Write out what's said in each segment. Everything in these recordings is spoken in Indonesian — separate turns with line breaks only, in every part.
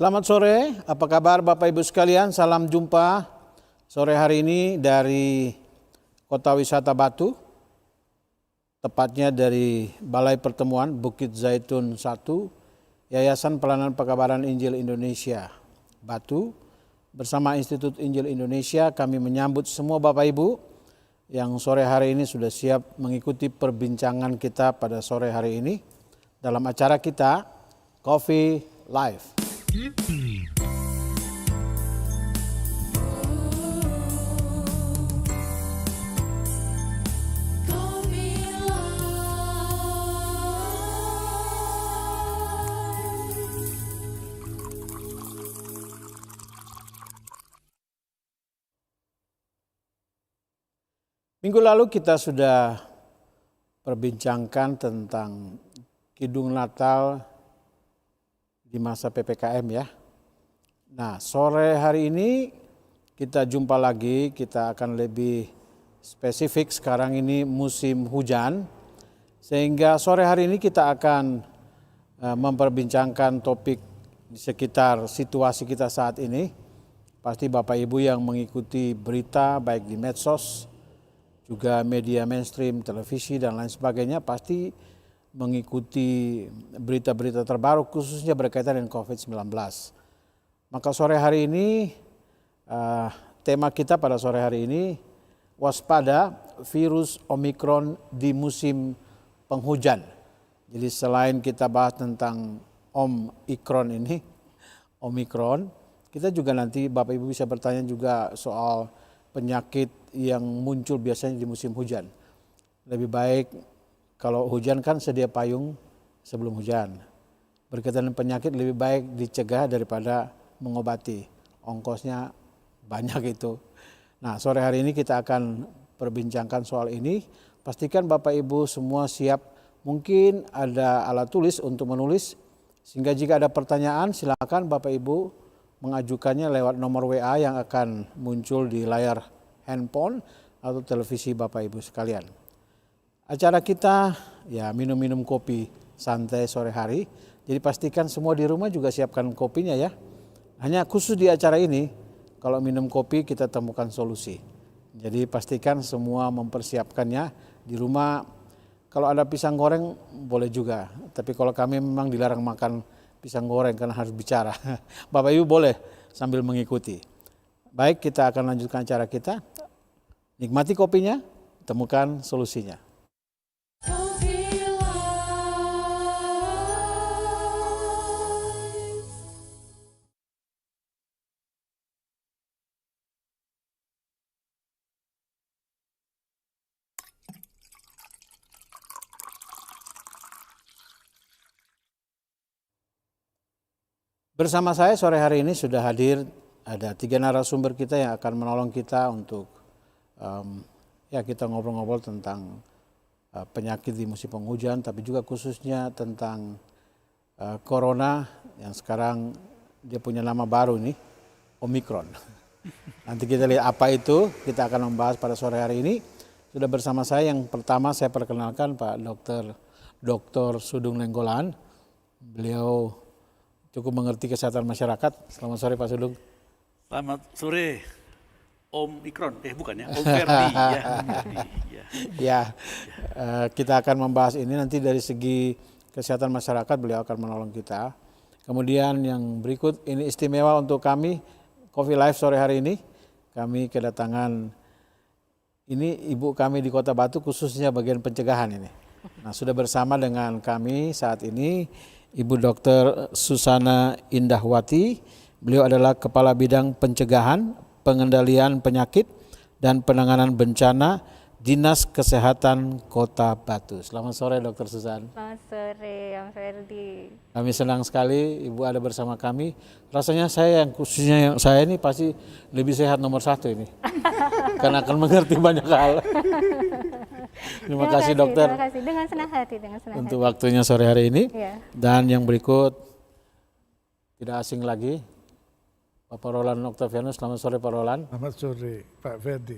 Selamat sore, apa kabar Bapak Ibu sekalian? Salam jumpa sore hari ini dari Kota Wisata Batu, tepatnya dari Balai Pertemuan Bukit Zaitun 1, Yayasan Pelayanan Pekabaran Injil Indonesia Batu. Bersama Institut Injil Indonesia kami menyambut semua Bapak Ibu yang sore hari ini sudah siap mengikuti perbincangan kita pada sore hari ini dalam acara kita Coffee Live. Minggu lalu kita sudah perbincangkan tentang Kidung Natal di masa PPKM ya. Nah, sore hari ini kita jumpa lagi, kita akan lebih spesifik sekarang ini musim hujan. Sehingga sore hari ini kita akan memperbincangkan topik di sekitar situasi kita saat ini. Pasti Bapak Ibu yang mengikuti berita baik di medsos, juga media mainstream, televisi dan lain sebagainya pasti mengikuti berita-berita terbaru khususnya berkaitan dengan COVID-19. Maka sore hari ini tema kita pada sore hari ini waspada virus Omikron di musim penghujan. Jadi selain kita bahas tentang Omikron, kita juga nanti Bapak Ibu bisa bertanya juga soal penyakit yang muncul biasanya di musim hujan. Lebih baik kalau hujan kan sedia payung sebelum hujan. Berkaitan dengan penyakit lebih baik dicegah daripada mengobati. Ongkosnya banyak itu. Nah, sore hari ini kita akan perbincangkan soal ini. Pastikan Bapak Ibu semua siap. Mungkin ada alat tulis untuk menulis. Sehingga jika ada pertanyaan silakan Bapak Ibu mengajukannya lewat nomor WA yang akan muncul di layar handphone atau televisi Bapak Ibu sekalian. Acara kita ya minum-minum kopi santai sore hari. Jadi pastikan semua di rumah juga siapkan kopinya ya. Hanya khusus di acara ini kalau minum kopi kita temukan solusi. Jadi pastikan semua mempersiapkannya di rumah. Kalau ada pisang goreng boleh juga. Tapi kalau kami memang dilarang makan pisang goreng karena harus bicara. Bapak Ibu boleh sambil mengikuti. Baik, kita akan lanjutkan acara kita. Nikmati kopinya, temukan solusinya. Bersama saya sore hari ini sudah hadir ada 3 narasumber kita yang akan menolong kita untuk kita ngobrol-ngobrol tentang penyakit di musim penghujan, tapi juga khususnya tentang corona yang sekarang dia punya nama baru ini, Omikron. Nanti kita lihat apa itu, kita akan membahas pada sore hari ini. Sudah bersama saya yang pertama saya perkenalkan Pak Dr. Sudung Nenggolan. Beliau cukup mengerti kesehatan masyarakat. Selamat sore Pak Sudung.
Selamat sore Om Ikron, bukan ya, Om Ferdi.
Kita akan membahas ini nanti dari segi kesehatan masyarakat beliau akan menolong kita. Kemudian yang berikut ini istimewa untuk kami, Coffee Live sore hari ini. Kami kedatangan ini ibu kami di Kota Batu khususnya bagian pencegahan ini. Nah sudah bersama dengan kami saat ini Ibu Dr. Susana Indahwati. Beliau adalah Kepala Bidang Pencegahan, Pengendalian Penyakit, dan Penanganan Bencana Dinas Kesehatan Kota Batu. Selamat sore Dr. Susan.
Selamat sore Om Ferdi.
Kami senang sekali Ibu ada bersama kami. Rasanya saya khususnya saya ini pasti lebih sehat nomor 1 ini. Karena akan mengerti banyak hal. Terima kasih dokter.
Terima kasih, dengan senang hati.
Untuk waktunya sore hari ini.
Ya.
Dan yang berikut tidak asing lagi, Bapak Roland Octavianus. Selamat sore Pak Roland.
Selamat sore Pak Ferdi.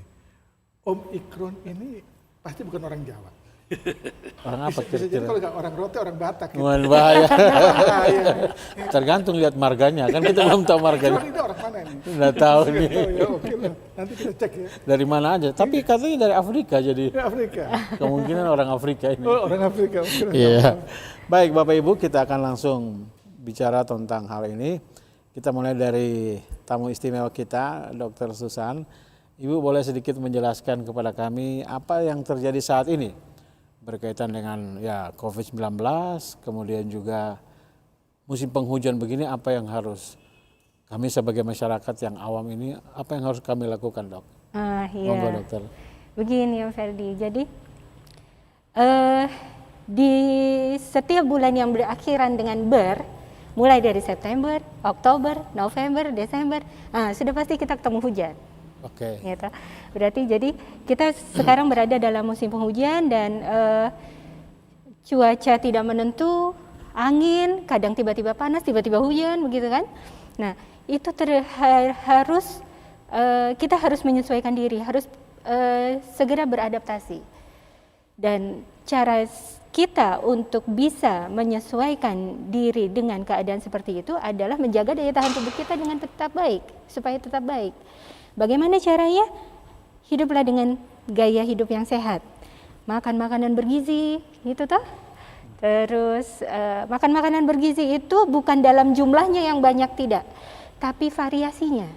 Om Ikron ini pasti bukan orang Jawa.
Orang apa
Bisa jadi
kira-kira?
kalau nggak orang Rote, orang Batak. Gitu.
Wah, bahaya.
Bahaya.
Tergantung lihat marganya, kan kita belum tahu
Cuman
marganya.
ini orang mana nih?
Nggak tahu nih.
Oh ya, oke lah. Nanti kita cek ya.
Dari mana aja. Tapi katanya dari Afrika, jadi
Ini Afrika.
kemungkinan orang Afrika ini.
Oh, orang Afrika. Mungkin
Iya. Baik Bapak Ibu, kita akan langsung bicara tentang hal ini. Kita mulai dari tamu istimewa kita, Dr. Susan. Ibu boleh sedikit menjelaskan kepada kami apa yang terjadi saat ini berkaitan dengan ya COVID-19, kemudian juga musim penghujan begini, apa yang harus kami sebagai masyarakat yang awam ini, apa yang harus kami lakukan, Dok?
Iya.
Monggo, Dokter.
Begini Om Ferdi, jadi di setiap bulan yang berakhiran dengan mulai dari September, Oktober, November, Desember, sudah pasti kita ketemu hujan.
Oke.
Gitu. Berarti jadi kita sekarang berada dalam musim penghujan dan cuaca tidak menentu, angin, kadang tiba-tiba panas, tiba-tiba hujan, begitu kan? Nah, itu kita harus menyesuaikan diri, harus segera beradaptasi. Dan cara kita untuk bisa menyesuaikan diri dengan keadaan seperti itu adalah menjaga daya tahan tubuh kita dengan tetap baik, supaya tetap baik. Bagaimana caranya? Hiduplah dengan gaya hidup yang sehat. Makan makanan bergizi, gitu toh. Terus makan makanan bergizi itu bukan dalam jumlahnya yang banyak, tidak, tapi variasinya.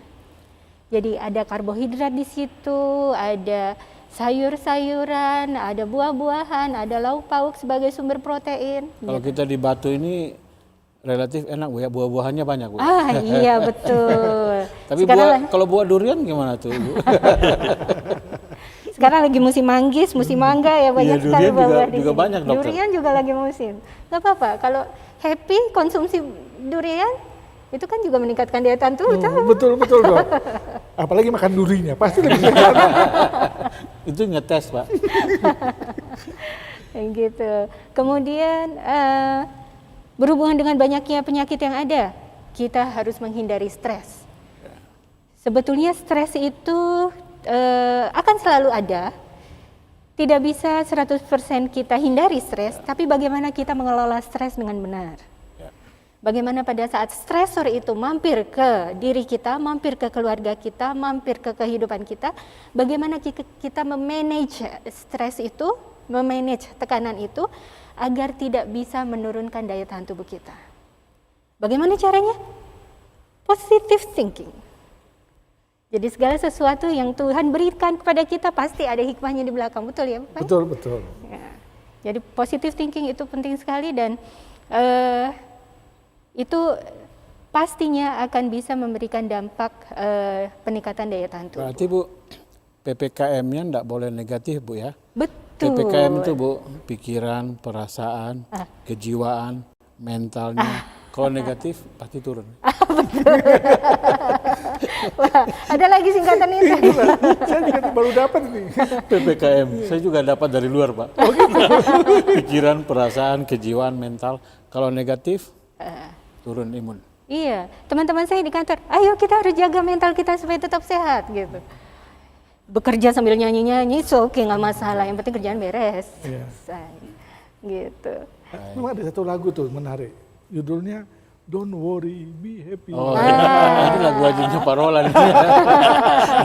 Jadi ada karbohidrat di situ, ada sayur-sayuran, ada buah-buahan, ada lauk pauk sebagai sumber protein.
Kalau kita di Batu ini relatif enak Bu ya, buah-buahannya banyak Bu.
Iya betul.
Tapi
Sekarang
kalau buah durian gimana tuh Bu?
Sekarang lagi musim manggis, musim mangga ya, banyak
Iya,
sekali
durian
buah-buah di
juga
sini.
banyak, Dokter.
Durian juga lagi musim. Gak apa-apa, kalau happy konsumsi durian itu kan juga meningkatkan daya tahan tubuh.
Betul Dok. Apalagi makan durinya, pasti lebih sehat.
Itu ngetes Pak.
Gitu. Kemudian berhubungan dengan banyaknya penyakit yang ada, kita harus menghindari stres. Sebetulnya stres itu akan selalu ada. Tidak bisa 100% kita hindari stres, tapi bagaimana kita mengelola stres dengan benar. Bagaimana pada saat stresor itu mampir ke diri kita, mampir ke keluarga kita, mampir ke kehidupan kita, bagaimana kita memanage stres itu, memanage tekanan itu, agar tidak bisa menurunkan daya tahan tubuh kita. Bagaimana caranya? Positive thinking. Jadi segala sesuatu yang Tuhan berikan kepada kita pasti ada hikmahnya di belakang, betul ya Pak?
Betul.
Ya. Jadi positive thinking itu penting sekali dan itu pastinya akan bisa memberikan dampak peningkatan daya tahan tubuh.
Berarti Bu, PPKM-nya enggak boleh negatif Bu ya?
Betul.
PPKM itu Bu, pikiran, perasaan, kejiwaan, mentalnya. Kalau negatif pasti turun.
Wah, ada lagi singkatan itu.
Saya juga baru dapat nih.
PPKM, saya juga dapat dari luar Pak. Pikiran, perasaan, kejiwaan, mental. Kalau negatif, turun imun.
Iya, teman-teman saya di kantor, ayo kita harus jaga mental kita supaya tetap sehat gitu. Bekerja sambil nyanyi-nyanyi, oke, nggak masalah, yang penting kerjaan beres.
Iya.
Selesai. Gitu.
Memang ada satu lagu tuh menarik. Judulnya Don't Worry, Be Happy.
Oh, ini lagu ajunya Pak Roland.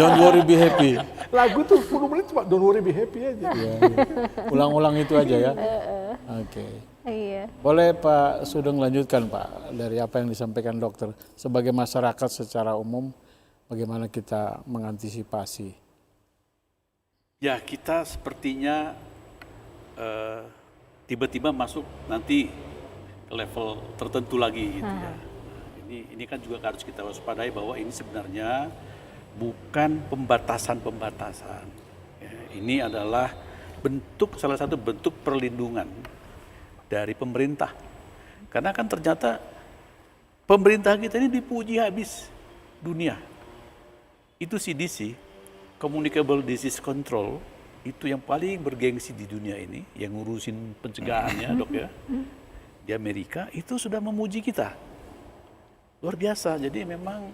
Don't worry, be happy.
Lagu tuh 10 menit cuma Don't Worry, Be Happy aja.
Ya, ulang-ulang itu aja ya. Oke.
Iya.
Boleh Pak Sudeng lanjutkan Pak dari apa yang disampaikan dokter. Sebagai masyarakat secara umum, bagaimana kita mengantisipasi?
Ya, kita sepertinya tiba-tiba masuk nanti ke level tertentu lagi gitu ya. Ini kan juga harus kita waspadai bahwa ini sebenarnya bukan pembatasan-pembatasan. Ya, ini adalah salah satu bentuk perlindungan dari pemerintah. Karena kan ternyata pemerintah kita ini dipuji habis dunia. Itu CDC, Communicable Disease Control, itu yang paling bergengsi di dunia ini, yang ngurusin pencegahannya dok ya. Di Amerika itu sudah memuji kita. Luar biasa, jadi memang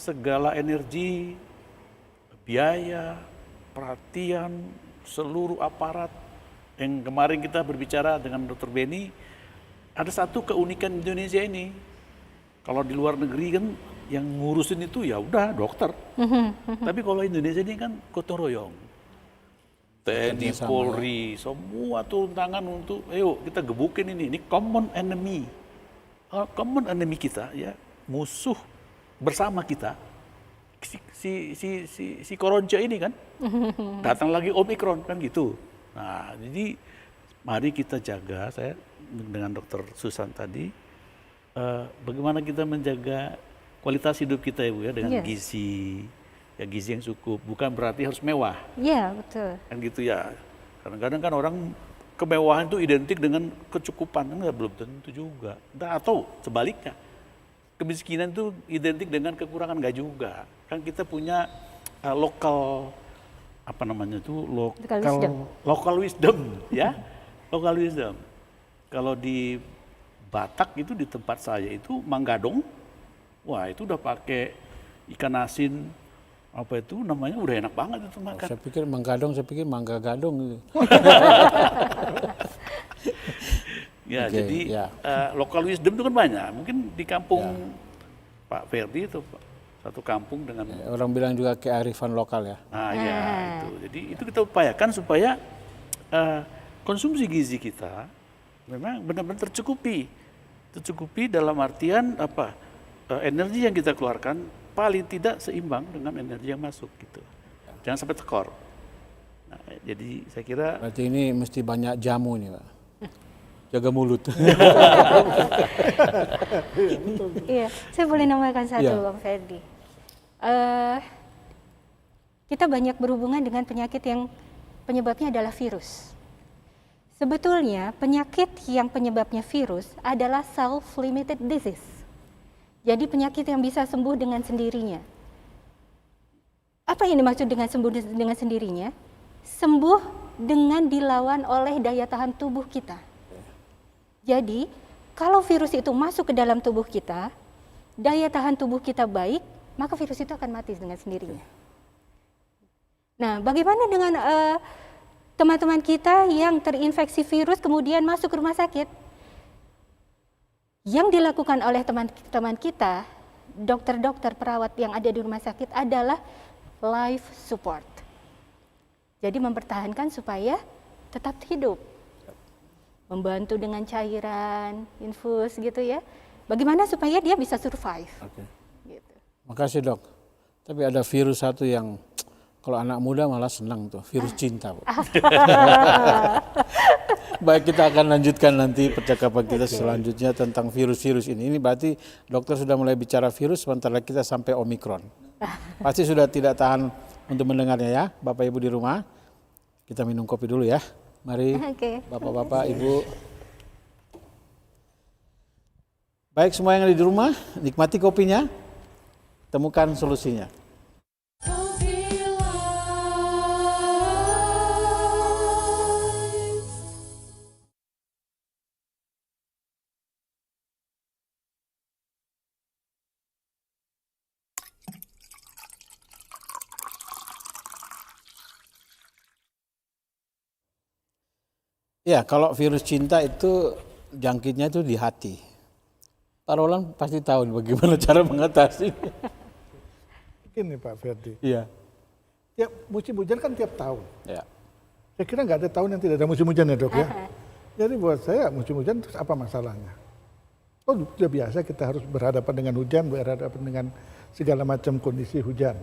segala energi, biaya, perhatian, seluruh aparat yang kemarin kita berbicara dengan Dr. Benny, ada satu keunikan Indonesia ini. Kalau di luar negeri kan yang ngurusin itu ya udah dokter. Tapi kalau Indonesia ini kan gotong royong. TNI, Polri, semua turun tangan untuk, ayo kita gebukin ini common enemy. Common enemy kita ya, musuh bersama kita. Si Koronce ini kan, datang lagi Omikron kan gitu. Nah, jadi mari kita jaga, saya dengan Dr. Susan tadi, bagaimana kita menjaga kualitas hidup kita ya Bu ya, dengan gizi, ya gizi yang cukup, bukan berarti harus mewah.
Iya, betul.
Kan gitu ya, kadang-kadang kan orang kemewahan itu identik dengan kecukupan, enggak, belum tentu juga. Atau sebaliknya, kemiskinan itu identik dengan kekurangan, enggak juga. Kan kita punya lokal, apa namanya itu, local wisdom ya, local wisdom. Kalau di Batak itu di tempat saya itu manggadong, wah itu udah pakai ikan asin, apa itu namanya, udah enak banget itu makan.
Saya pikir manggadong, saya pikir mangga gadong gitu.
Ya,
Oke,
jadi
ya.
local wisdom itu kan banyak. Mungkin di kampung Pak Ferdi itu satu kampung dengan
Orang bilang juga kearifan lokal ya.
ya itu. Jadi itu kita upayakan supaya konsumsi gizi kita memang benar-benar tercukupi dalam artian apa, energi yang kita keluarkan paling tidak seimbang dengan energi yang masuk gitu. Jangan sampai tekor. Nah, jadi saya kira
Berarti ini mesti banyak jamu nih Pak. Jaga mulut.
Iya, saya boleh nambahkan satu,
Iya.
Bang Ferdi. Kita banyak berhubungan dengan penyakit yang penyebabnya adalah virus. Sebetulnya penyakit yang penyebabnya virus adalah self-limited disease. Jadi penyakit yang bisa sembuh dengan sendirinya. Apa yang dimaksud dengan sembuh dengan sendirinya? Sembuh dengan dilawan oleh daya tahan tubuh kita. Jadi, kalau virus itu masuk ke dalam tubuh kita, daya tahan tubuh kita baik, maka virus itu akan mati dengan sendirinya. Nah, bagaimana dengan teman-teman kita yang terinfeksi virus kemudian masuk ke rumah sakit? Yang dilakukan oleh teman-teman kita, dokter-dokter, perawat yang ada di rumah sakit adalah life support. Jadi mempertahankan supaya tetap hidup. Membantu dengan cairan, infus gitu ya. Bagaimana supaya dia bisa survive.
Oke.
Gitu.
Makasih Dok. Tapi ada virus satu yang kalau anak muda malah senang tuh, virus cinta. Bu. Baik, kita akan lanjutkan nanti percakapan kita selanjutnya tentang virus-virus ini. Ini berarti dokter sudah mulai bicara virus, sebentar lagi kita sampai Omikron. Pasti sudah tidak tahan untuk mendengarnya ya, Bapak Ibu di rumah. Kita minum kopi dulu ya. Mari,
Oke.
Bapak-bapak, Ibu. Baik, semua yang ada di rumah, nikmati kopinya, temukan solusinya. Ya, kalau virus cinta itu jangkitnya itu di hati. Pak Roland pasti tahu nih bagaimana cara mengatasi.
Begini Pak Ferdi,
Iya.
tiap musim hujan kan tiap tahun.
Ya.
Saya kira nggak ada tahun yang tidak ada musim hujan ya dok ya. Jadi buat saya musim hujan terus apa masalahnya? Oh sudah biasa kita harus berhadapan dengan hujan, berhadapan dengan segala macam kondisi hujan.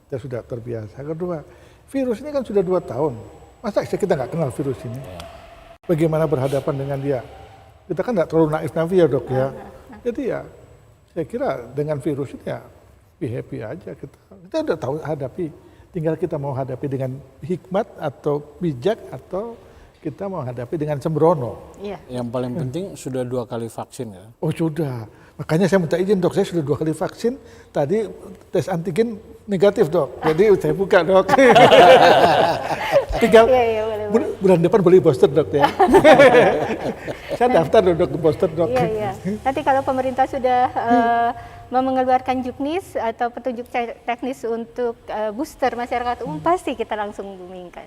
Kita sudah terbiasa. Kedua, virus ini kan sudah 2 tahun. Masa kita nggak kenal virus ini? Bagaimana berhadapan dengan dia? Kita kan nggak terlalu naif-naif ya dok ya. Jadi ya saya kira dengan virus ini ya be happy aja kita udah tahu hadapi. Tinggal kita mau hadapi dengan hikmat atau bijak atau kita mau hadapi dengan sembrono.
Iya.
Yang paling penting sudah 2 kali vaksin ya.
Oh sudah. Makanya saya minta izin dok, saya sudah 2 kali vaksin. Tadi tes antigen negatif dok. Jadi saya buka dok. Tinggal
Iya,
bulan depan boleh booster dok ya. Saya daftar dok ke booster dok.
Iya, iya. Nanti kalau pemerintah sudah mau mengeluarkan juknis atau petunjuk teknis untuk booster masyarakat umum, pasti kita langsung boomingkan.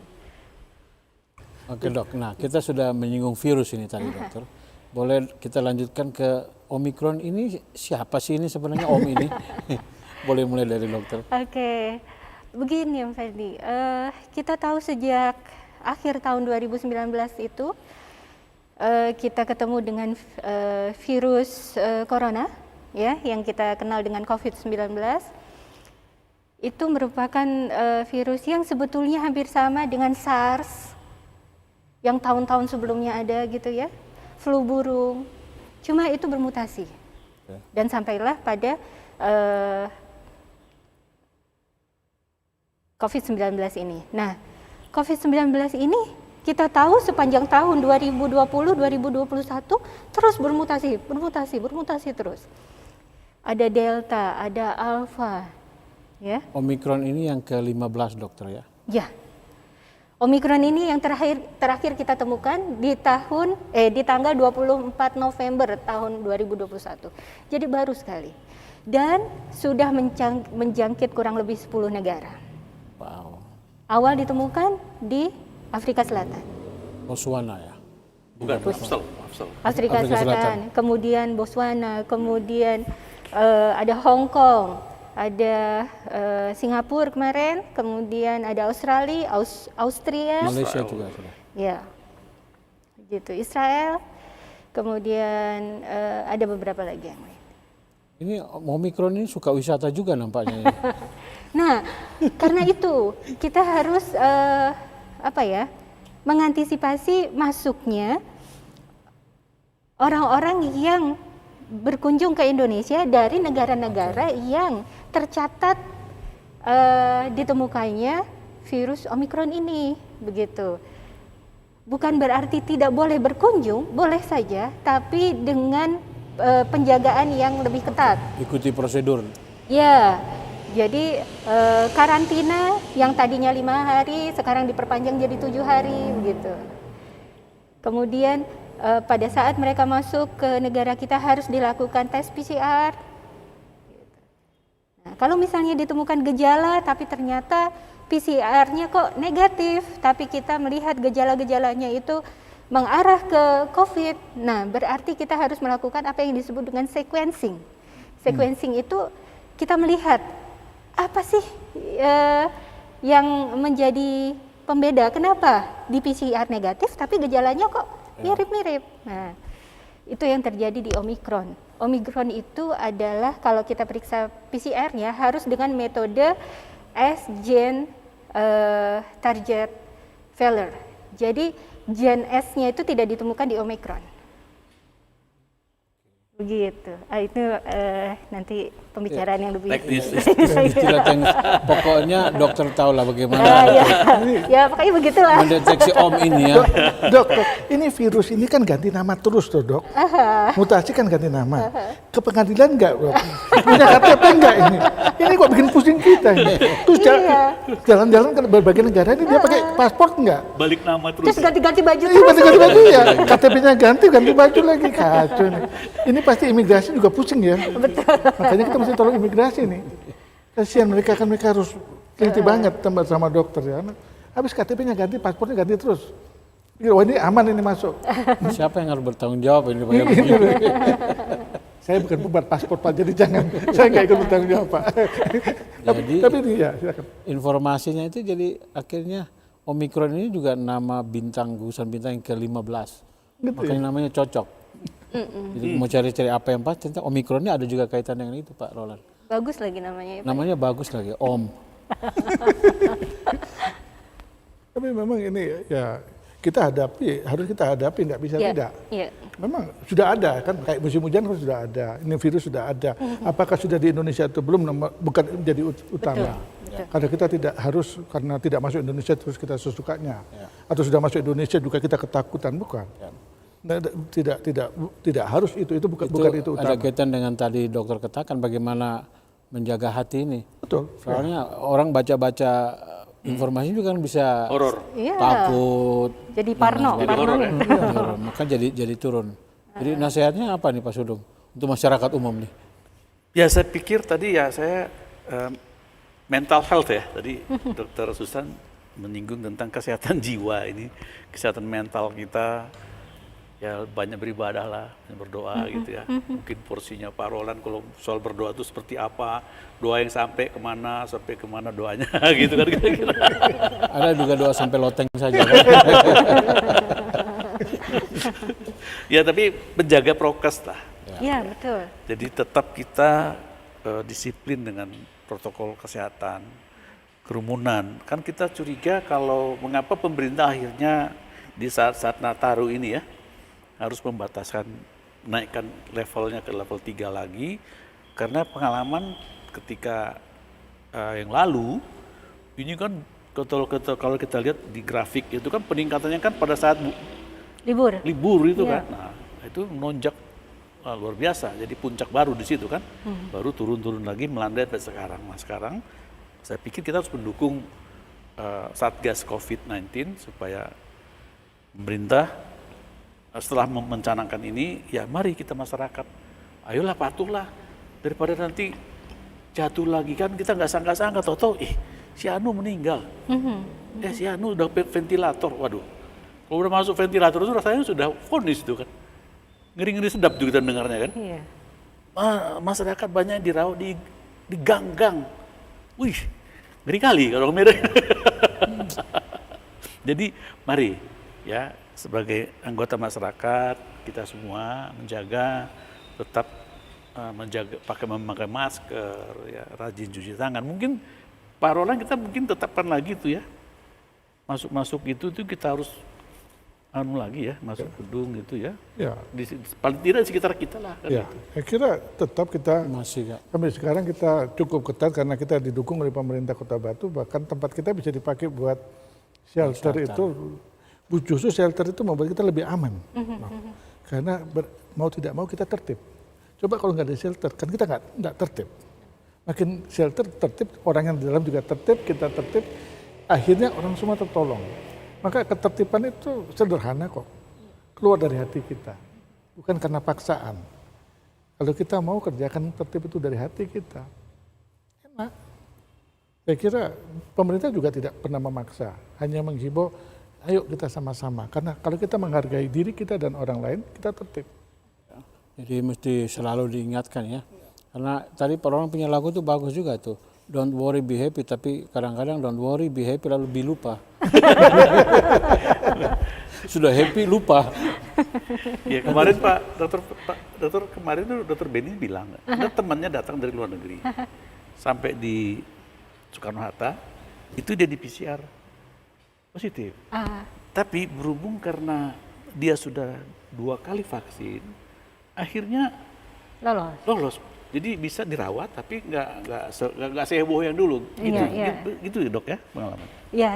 Oke dok, nah kita sudah menyinggung virus ini tadi dokter. Boleh kita lanjutkan ke Omikron ini, siapa sih ini sebenarnya Om ini? Boleh mulai dari dokter.
Oke, begini Om Ferdi, kita tahu sejak akhir tahun 2019 itu kita ketemu dengan virus corona, ya, yang kita kenal dengan COVID-19. Itu merupakan virus yang sebetulnya hampir sama dengan SARS yang tahun-tahun sebelumnya ada gitu ya, flu burung, cuma itu bermutasi dan sampailah pada COVID-19 ini. Nah, COVID-19 ini kita tahu sepanjang tahun 2020-2021 terus bermutasi terus. Ada Delta, ada Alpha, ya.
Omikron ini yang ke-15 dokter ya?
Ya. Omikron ini yang terakhir kita temukan di tanggal 24 November tahun 2021. Jadi baru sekali. Dan sudah menjangkit kurang lebih 10 negara.
Wow.
Awal ditemukan di Afrika Selatan.
Botswana ya?
Bukan, Afsel.
Afrika Selatan, kemudian Botswana, kemudian ada Hong Kong, ada Singapura kemarin, kemudian ada Australia, Austria,
Malaysia juga sudah.
ya, gitu, Israel, kemudian ada beberapa lagi yang lain.
Ini Omikron ini suka wisata juga nampaknya. Ya.
Nah, karena itu kita harus mengantisipasi masuknya orang-orang yang berkunjung ke Indonesia dari negara-negara yang tercatat ditemukannya virus Omikron ini, begitu. Bukan berarti tidak boleh berkunjung, boleh saja, tapi dengan penjagaan yang lebih ketat.
Ikuti prosedur.
Ya, jadi karantina yang tadinya 5 hari sekarang diperpanjang jadi 7 hari, begitu. Kemudian pada saat mereka masuk ke negara kita harus dilakukan tes PCR. Nah, kalau misalnya ditemukan gejala tapi ternyata PCR-nya kok negatif, tapi kita melihat gejala-gejalanya itu mengarah ke COVID, nah berarti kita harus melakukan apa yang disebut dengan sequencing. Sequencing itu kita melihat apa sih yang menjadi pembeda, kenapa di PCR negatif tapi gejalanya kok mirip-mirip. Nah, itu yang terjadi di Omikron. Omikron itu adalah kalau kita periksa PCR-nya harus dengan metode S-gene target failure. Jadi gen S-nya itu tidak ditemukan di Omikron. Begitu. Itu nanti pembicaraan yang lebih
teknis.
Istilah teknis. Pokoknya dokter tahu lah bagaimana
ya pokoknya begitulah.
mendeteksi Om ini ya.
Dok, ini virus ini kan ganti nama terus tuh dok. Mutasi kan ganti nama. Ke pengadilan enggak dok? Punya KTP enggak ini? Ini kok bikin pusing kita ini. Terus jalan-jalan ke berbagai negara ini dia pakai paspor enggak?
Balik nama
Terus
terus.
ganti-ganti baju
Iya ganti baju ya. KTP-nya ganti baju lagi kacau nih. Ini pasti imigrasi juga pusing ya. Betul. Makanya kita mesti tolong imigrasi nih. Kasihan mereka harus teliti banget sama dokter ya. Habis KTP-nya ganti, paspornya ganti terus. Wah ini aman ini masuk.
Siapa yang harus bertanggung jawab ini?
Saya bukan pembuat paspor Pak, jadi jangan. Saya nggak ikut bertanggung jawab Pak. tapi ini ya silakan.
Informasinya itu jadi akhirnya Omikron ini juga nama gugusan bintang yang ke-15.
Gitu
Makanya namanya cocok. Jadi mau cari-cari apa yang pas, ternyata Omikron ini ada juga kaitan dengan itu Pak Roland.
Bagus lagi namanya. Ya,
namanya bagus lagi, Om.
Tapi memang ini ya harus kita hadapi, nggak bisa tidak.
Ya.
Memang sudah ada kan, kayak musim hujan kan sudah ada, ini virus sudah ada. Apakah sudah di Indonesia atau belum, bukan menjadi utama.
Betul.
Karena kita tidak harus, karena tidak masuk Indonesia terus kita sesukanya. Atau sudah masuk Indonesia juga kita ketakutan, bukan. Nah, tidak harus itu bukan itu utama.
Ada kaitan dengan tadi dokter katakan bagaimana menjaga hati ini.
Betul.
Soalnya orang baca-baca informasi juga kan bisa
Horor.
takut.
Jadi parno.
Maka jadi turun. Jadi nasihatnya apa nih Pak Sudung untuk masyarakat umum nih?
Ya saya pikir tadi ya saya mental health ya. Tadi Dokter Susan menyinggung tentang kesehatan jiwa ini, kesehatan mental kita. Ya banyak beribadah lah, berdoa gitu ya. Mungkin porsinya Pak Roland kalau soal berdoa itu seperti apa, doa yang sampai kemana doanya gitu kan kira-kira.
Ada juga doa sampai loteng saja kan?
Ya tapi menjaga prokes lah.
Ya, betul.
Jadi tetap kita disiplin dengan protokol kesehatan, kerumunan. Kan kita curiga kalau mengapa pemerintah akhirnya di saat-saat Nataru ini ya, harus membataskan, naikkan levelnya ke level 3 lagi, karena pengalaman ketika yang lalu, ini kan kalau kita lihat di grafik itu kan peningkatannya kan pada saat libur itu kan, nah itu menonjak luar biasa, jadi puncak baru di situ kan, baru turun-turun lagi melandai sampai sekarang. Nah sekarang saya pikir kita harus mendukung Satgas COVID-19 supaya pemerintah setelah mencanangkan ini, ya mari kita masyarakat, ayolah patuhlah, daripada nanti jatuh lagi kan kita nggak sangka-sangka, tahu-tahu, si Anu meninggal, si Anu udah ventilator, waduh, kalau udah masuk ventilator itu rasanya sudah vonis itu kan, ngeri-ngeri sedap juga kita dengarnya kan,
Iya.
Masyarakat banyak dirawat di gang-gang, wih, ngeri kali kalau kemarin. Jadi mari ya, sebagai anggota masyarakat kita semua menjaga, tetap memakai masker, ya, rajin cuci tangan. Mungkin Pak Roland kita mungkin tetapkan lagi itu ya, masuk itu tuh kita harus lagi ya, masuk gedung gitu ya.
Ya.
Paling tidak di sekitar kita lah. Kan
Ya, saya kira tetap kita
Masih Kak.
sampai sekarang kita cukup ketat karena kita didukung oleh pemerintah Kota Batu, bahkan tempat kita bisa dipakai buat shelter itu. Justru shelter itu membuat kita lebih aman. Karena mau tidak mau kita tertib. Coba kalau nggak ada shelter, kan kita nggak tertib. Makin shelter tertib, orang yang di dalam juga tertib, kita tertib, akhirnya orang semua tertolong. Maka ketertiban itu sederhana kok, keluar dari hati kita, bukan karena paksaan. Kalau kita mau kerjakan tertib itu dari hati kita, enak. Saya kira pemerintah juga tidak pernah memaksa, hanya menghimbau, ayo kita sama-sama. Karena kalau kita menghargai diri kita dan orang lain, kita tertib.
Jadi mesti selalu diingatkan ya. Karena tadi Pak Roland punya lagu tuh bagus juga tuh. Don't worry, be happy. Tapi kadang-kadang don't worry, be happy lalu be lupa. Sudah happy lupa.
Ya kemarin Pak Dokter kemarin tuh Dokter Benny bilang, ada temannya datang dari luar negeri, sampai di Soekarno Hatta, itu dia di PCR positif. Tapi berhubung karena dia sudah 2 kali vaksin, akhirnya lolos. Jadi bisa dirawat, tapi nggak seheboh yang dulu. Gitu,
Iya.
gitu ya Dok ya pengalaman.
Ya,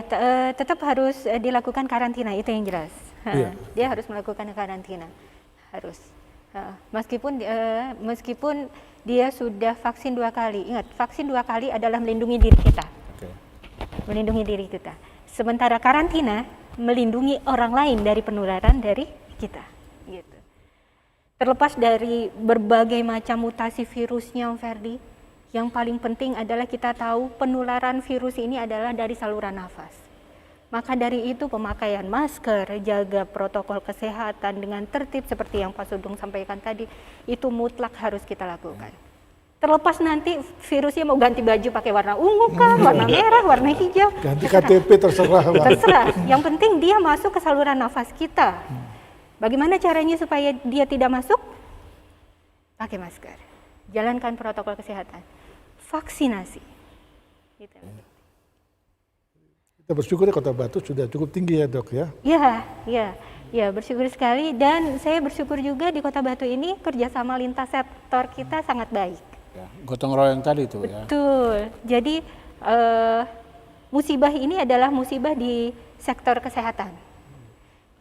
tetap harus dilakukan karantina, itu yang jelas.
Iya.
Dia harus melakukan karantina, harus. Meskipun dia sudah vaksin 2 kali, ingat vaksin 2 kali adalah melindungi diri kita, melindungi diri kita. Sementara karantina melindungi orang lain dari penularan dari kita. Gitu. Terlepas dari berbagai macam mutasi virusnya, Om Ferdi, yang paling penting adalah kita tahu penularan virus ini adalah dari saluran nafas. Maka dari itu pemakaian masker, jaga protokol kesehatan dengan tertib seperti yang Pak Sugeng sampaikan tadi, itu mutlak harus kita lakukan. Terlepas nanti virusnya mau ganti baju pakai warna ungu kah, warna merah, warna hijau.
Ganti KTP terserah.
Terserah, yang penting dia masuk ke saluran nafas kita. Bagaimana caranya supaya dia tidak masuk? Pakai masker, jalankan protokol kesehatan, vaksinasi. Gitu.
Kita bersyukur ya Kota Batu sudah cukup tinggi ya Dok ya.
Ya, bersyukur sekali, dan saya bersyukur juga di Kota Batu ini kerjasama lintas sektor kita sangat baik.
Ya, gotong royong tadi tuh ya.
Betul. Jadi musibah ini adalah musibah di sektor kesehatan.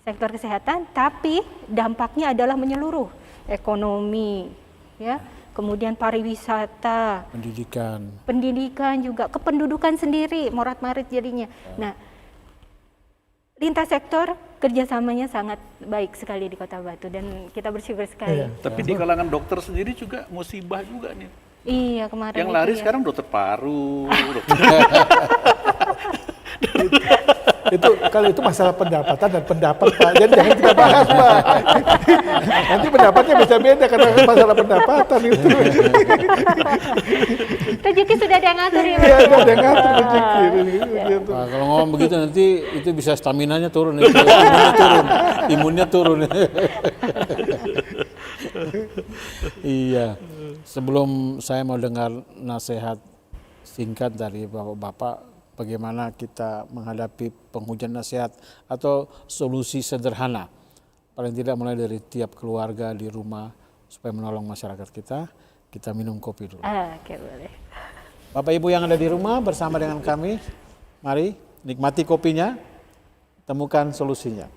Sektor kesehatan, tapi dampaknya adalah menyeluruh. Ekonomi, ya, kemudian pariwisata, pendidikan juga, kependudukan sendiri, morat-marit jadinya. Nah, lintas sektor kerjasamanya sangat baik sekali di Kota Batu dan kita bersyukur sekali.
Tapi di kalangan dokter sendiri juga musibah juga nih.
Iya, kemarin
Yang
itu
lari
ya.
sekarang dokter paru,
Itu kalau itu masalah pendapatan dan pendapat Pak. Jadi jangan kita bahas Pak. Nanti pendapatnya bisa beda karena masalah pendapatan itu.
Rezeki sudah ada yang ngatur ya Mas.
Iya, ada yang ngatur rezeki. Gitu.
Nah, kalau ngomong begitu nanti itu bisa staminanya turun, imunnya turun. Iya. Sebelum saya mau dengar nasihat singkat dari Bapak-Bapak, bagaimana kita menghadapi penghujan nasihat atau solusi sederhana, paling tidak mulai dari tiap keluarga di rumah supaya menolong masyarakat kita minum kopi dulu.
Oke, boleh.
Bapak Ibu yang ada di rumah bersama dengan kami, mari nikmati kopinya, temukan solusinya.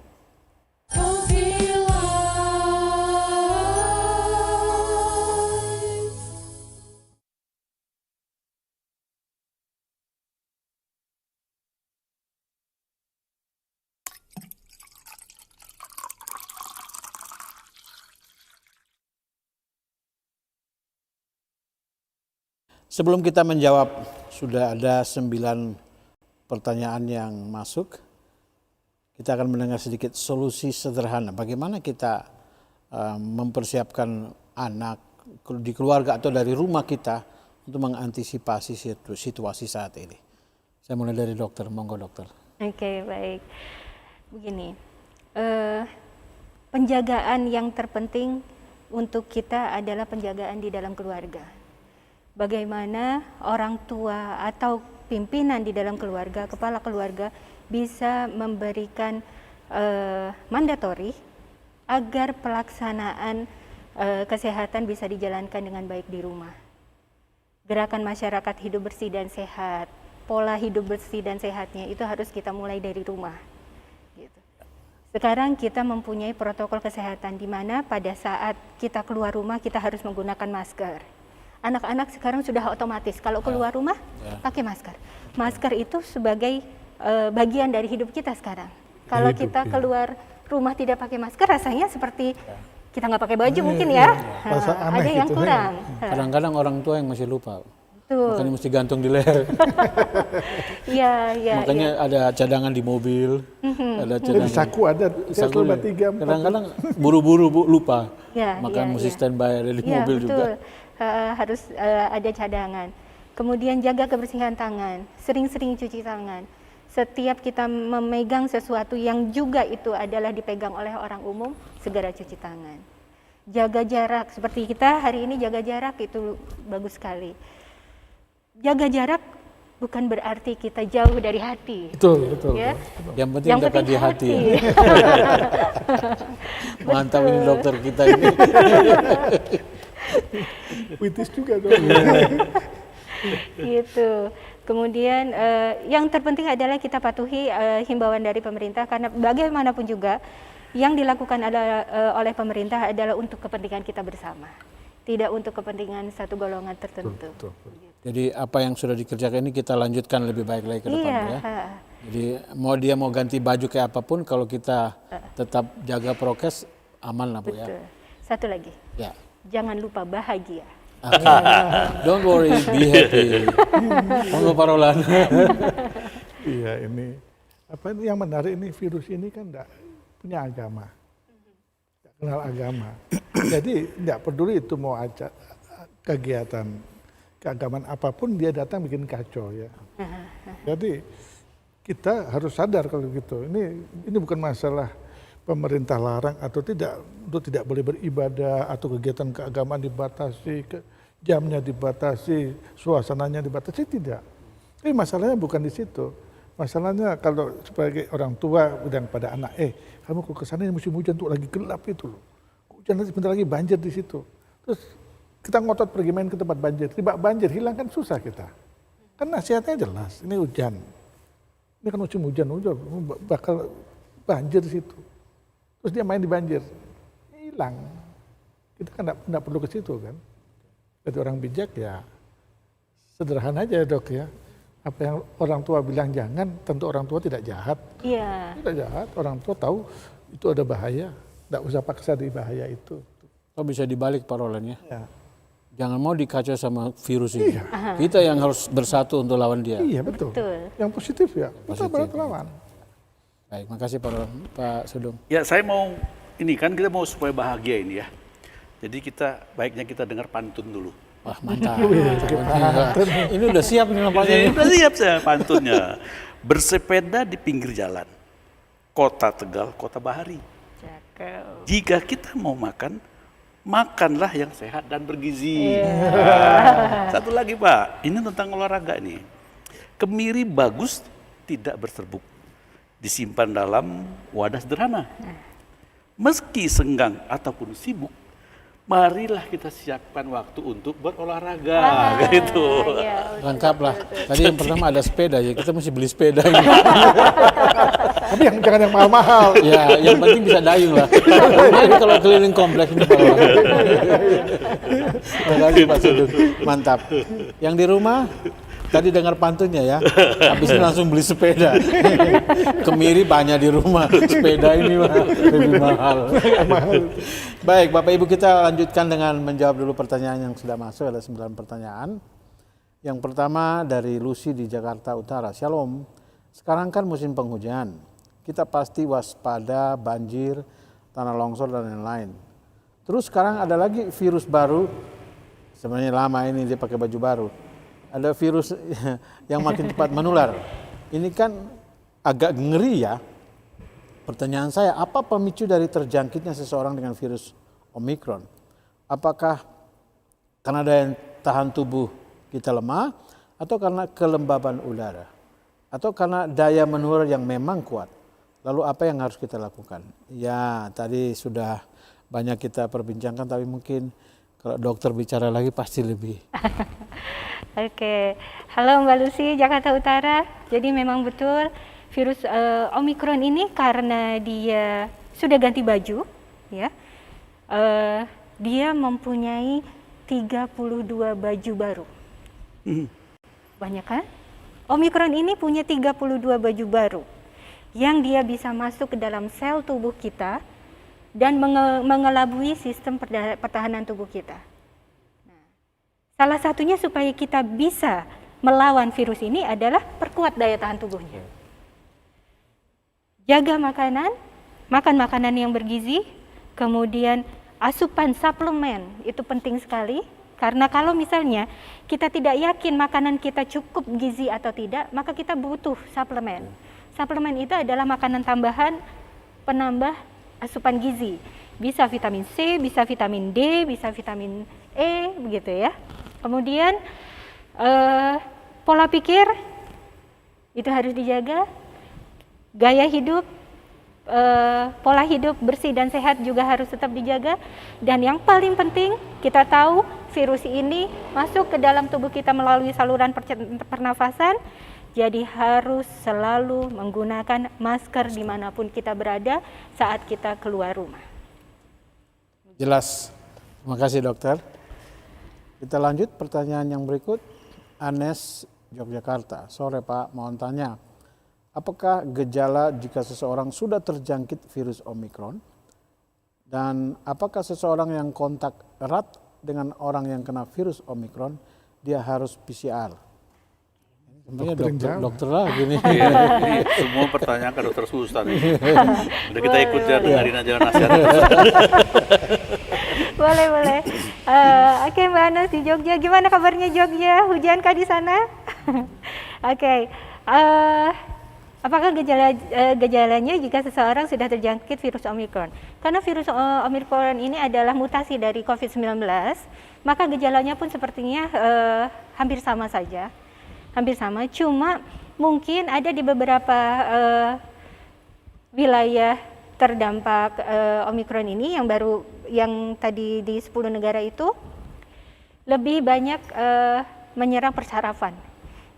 Sebelum kita menjawab, sudah ada 9 pertanyaan yang masuk. Kita akan mendengar sedikit solusi sederhana. Bagaimana kita mempersiapkan anak di keluarga atau dari rumah kita untuk mengantisipasi situasi saat ini. Saya mulai dari dokter, monggo dokter.
Oke, baik. Begini, penjagaan yang terpenting untuk kita adalah penjagaan di dalam keluarga. Bagaimana orang tua atau pimpinan di dalam keluarga, kepala keluarga bisa memberikan mandatori agar pelaksanaan kesehatan bisa dijalankan dengan baik di rumah. Gerakan masyarakat hidup bersih dan sehat, pola hidup bersih dan sehatnya itu harus kita mulai dari rumah. Gitu. Sekarang kita mempunyai protokol kesehatan di mana pada saat kita keluar rumah kita harus menggunakan masker. Anak-anak sekarang sudah otomatis kalau keluar rumah pakai masker. Masker itu sebagai bagian dari hidup kita sekarang. Kalau kita keluar rumah tidak pakai masker, rasanya seperti kita nggak pakai baju mungkin ya. Ada yang kurang.
Kadang-kadang orang tua yang masih lupa.
Tuh.
Makanya mesti gantung di leher.
Iya.
Makanya ada cadangan di mobil, ada cadangan.
Di saku ada,
Saku,
3, 4.
kadang-kadang buru-buru lupa.
Ya,
Makanya mesti standby ada di
ya,
mobil
betul.
juga.
Harus ada cadangan. Kemudian jaga kebersihan tangan, sering-sering cuci tangan. Setiap kita memegang sesuatu yang juga itu adalah dipegang oleh orang umum, segera cuci tangan. Jaga jarak, seperti kita hari ini jaga jarak itu bagus sekali. Jaga jarak bukan berarti kita jauh dari hati.
Betul.
Ya?
Yang penting jaga di hati. Ya. Mantap ini dokter kita ini.
Witis juga dong.
Gitu. Kemudian yang terpenting adalah kita patuhi himbauan dari pemerintah karena bagaimanapun juga yang dilakukan oleh pemerintah adalah untuk kepentingan kita bersama, tidak untuk kepentingan satu golongan tertentu.
Betul.
Jadi apa yang sudah dikerjakan ini kita lanjutkan lebih baik lagi ke depan ya. Jadi mau ganti baju kayak apapun kalau kita tetap jaga prokes aman lah Bu ya.
Betul. Satu lagi.
Ya.
Jangan lupa bahagia.
Okay. Don't worry, be happy. Monggo Parolan.
Iya ini yang menarik ini virus ini kan enggak punya agama, enggak kenal agama. Jadi enggak peduli itu mau kegiatan keagamaan apapun dia datang bikin kacau ya. Jadi kita harus sadar kalau gitu. Ini bukan masalah pemerintah larang atau tidak, untuk tidak boleh beribadah atau kegiatan keagamaan dibatasi, jamnya dibatasi, suasananya dibatasi, tidak. Tapi masalahnya bukan di situ. Masalahnya kalau sebagai orang tua bilang pada anak, kamu ke sana ini musim hujan tuh lagi gelap itu loh. Hujan nanti sebentar lagi banjir di situ. Terus kita ngotot pergi main ke tempat banjir, tiba banjir hilang kan susah kita. Kan nasihatnya jelas, ini hujan. Ini kan musim hujan bakal banjir di situ. Terus dia main di banjir, hilang. Kita kan enggak perlu ke situ kan. Jadi orang bijak ya sederhana aja dok ya. Apa yang orang tua bilang jangan, tentu orang tua tidak jahat.
Iya.
Tidak jahat, orang tua tahu itu ada bahaya. Tidak usah paksa di bahaya itu.
Oh bisa dibalik Parolan ya.
Ya.
Jangan mau dikacau sama virus ini.
Iya.
Kita yang harus bersatu untuk lawan dia.
Iya betul. Yang positif ya, kita berat lawan.
Baik, makasih Pak Sudung.
Ya, saya mau ini kan kita mau supaya bahagia ini ya. Jadi baiknya kita dengar pantun dulu.
Wah, mantap. Ini udah siap nih nampaknya.
Ini udah siap saya pantunnya. Bersepeda di pinggir jalan. Kota Tegal, Kota Bahari.
Cakep.
Jika kita mau makan, makanlah yang sehat dan bergizi. Satu lagi Pak, ini tentang olahraga nih. Kemiri bagus tidak berserbuk. Disimpan dalam wadah sederhana. Meski senggang ataupun sibuk, marilah kita siapkan waktu untuk berolahraga. Gitu.
Iya,
Lengkap lah. Tadi yang pertama ada sepeda ya, kita mesti beli sepeda ini.
Tapi jangan yang mahal-mahal.
Ya, yang penting bisa dayung lah. Ini kalau keliling kompleks ini Pak. Terima kasih Pak Sudung. Mantap. Yang di rumah tadi dengar pantunnya ya, habis ini langsung beli sepeda. Kemiri banyak di rumah, sepeda ini lebih mahal. Baik, Bapak Ibu, kita lanjutkan dengan menjawab dulu pertanyaan yang sudah masuk, ada 9 pertanyaan. Yang pertama dari Lucy di Jakarta Utara. Shalom, sekarang kan musim penghujan, kita pasti waspada banjir, tanah longsor dan lain-lain. Terus sekarang ada lagi virus baru, sebenarnya lama ini dia pakai baju baru. Ada virus yang makin cepat menular. Ini kan agak ngeri ya. Pertanyaan saya, apa pemicu dari terjangkitnya seseorang dengan virus Omikron? Apakah karena daya tahan tubuh kita lemah, atau karena kelembaban udara, atau karena daya menular yang memang kuat? Lalu apa yang harus kita lakukan? Ya, tadi sudah banyak kita perbincangkan, tapi mungkin kalau dokter bicara lagi pasti lebih.
Oke, halo Mbak Lucy, Jakarta Utara. Jadi memang betul virus Omikron ini karena dia sudah ganti baju, ya, dia mempunyai 32 baju baru. Banyak kan? Omikron ini punya 32 baju baru yang dia bisa masuk ke dalam sel tubuh kita dan mengelabui sistem pertahanan tubuh kita. Salah satunya supaya kita bisa melawan virus ini adalah perkuat daya tahan tubuhnya. Jaga makanan, makan makanan yang bergizi, kemudian asupan suplemen itu penting sekali. Karena kalau misalnya kita tidak yakin makanan kita cukup gizi atau tidak, maka kita butuh suplemen. Suplemen itu adalah makanan tambahan penambah asupan gizi. Bisa vitamin C, bisa vitamin D, bisa vitamin E, begitu ya. Kemudian pola pikir itu harus dijaga, gaya hidup, pola hidup bersih dan sehat juga harus tetap dijaga. Dan yang paling penting, kita tahu virus ini masuk ke dalam tubuh kita melalui saluran pernafasan, jadi harus selalu menggunakan masker dimanapun kita berada saat kita keluar rumah.
Jelas, terima kasih dokter. Kita lanjut pertanyaan yang berikut. Anes, Yogyakarta. Sore Pak, mohon tanya, apakah gejala jika seseorang sudah terjangkit virus Omikron? Dan apakah seseorang yang kontak erat dengan orang yang kena virus Omikron, dia harus PCR? Sebenarnya dokter lagi nih.
Ini semua pertanyaan ke dokter susah nih. Udah kita ikut ya, dengerin aja nasihat.
Boleh. Oke, Mbak Anas di Jogja, gimana kabarnya Jogja? Hujankah di sana? Oke. Apakah gejalanya jika seseorang sudah terjangkit virus Omikron? Karena virus Omikron ini adalah mutasi dari COVID-19, maka gejalanya pun sepertinya hampir sama saja. Hampir sama, cuma mungkin ada di beberapa wilayah terdampak Omikron ini yang tadi di 10 negara itu lebih banyak menyerang persarafan.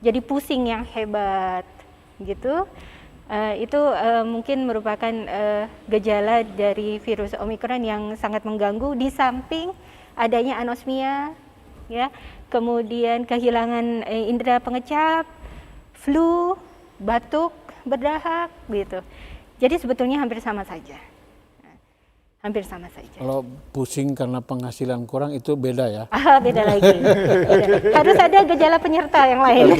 Jadi pusing yang hebat gitu. Itu mungkin merupakan gejala dari virus Omikron yang sangat mengganggu, di samping adanya anosmia, ya, kemudian kehilangan indera pengecap, flu, batuk, berdahak gitu. Jadi sebetulnya hampir sama saja. Hampir sama saja.
Kalau pusing karena penghasilan kurang itu beda ya.
Beda lagi. Beda. Harus ada gejala penyerta yang lain.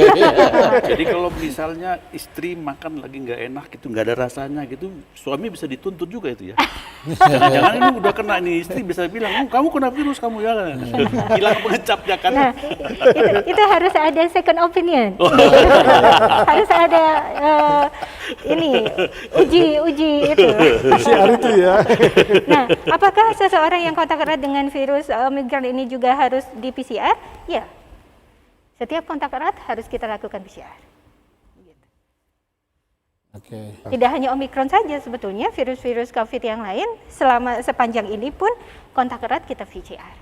Jadi kalau misalnya istri makan lagi nggak enak gitu, nggak ada rasanya gitu, suami bisa dituntut juga itu ya. Jangan ini udah kena ini, istri bisa bilang, kamu kena virus kamu ya, hilang pengecapnya kan.
Nah, itu harus ada second opinion. Harus ada ini uji itu.
PCR itu ya.
Nah, apakah seseorang yang kontak erat dengan virus Omicron ini juga harus di PCR? Ya. Setiap kontak erat harus kita lakukan PCR. Gitu.
Oke.
Tidak hanya Omicron saja sebetulnya, virus-virus COVID yang lain sepanjang ini pun kontak erat kita PCR.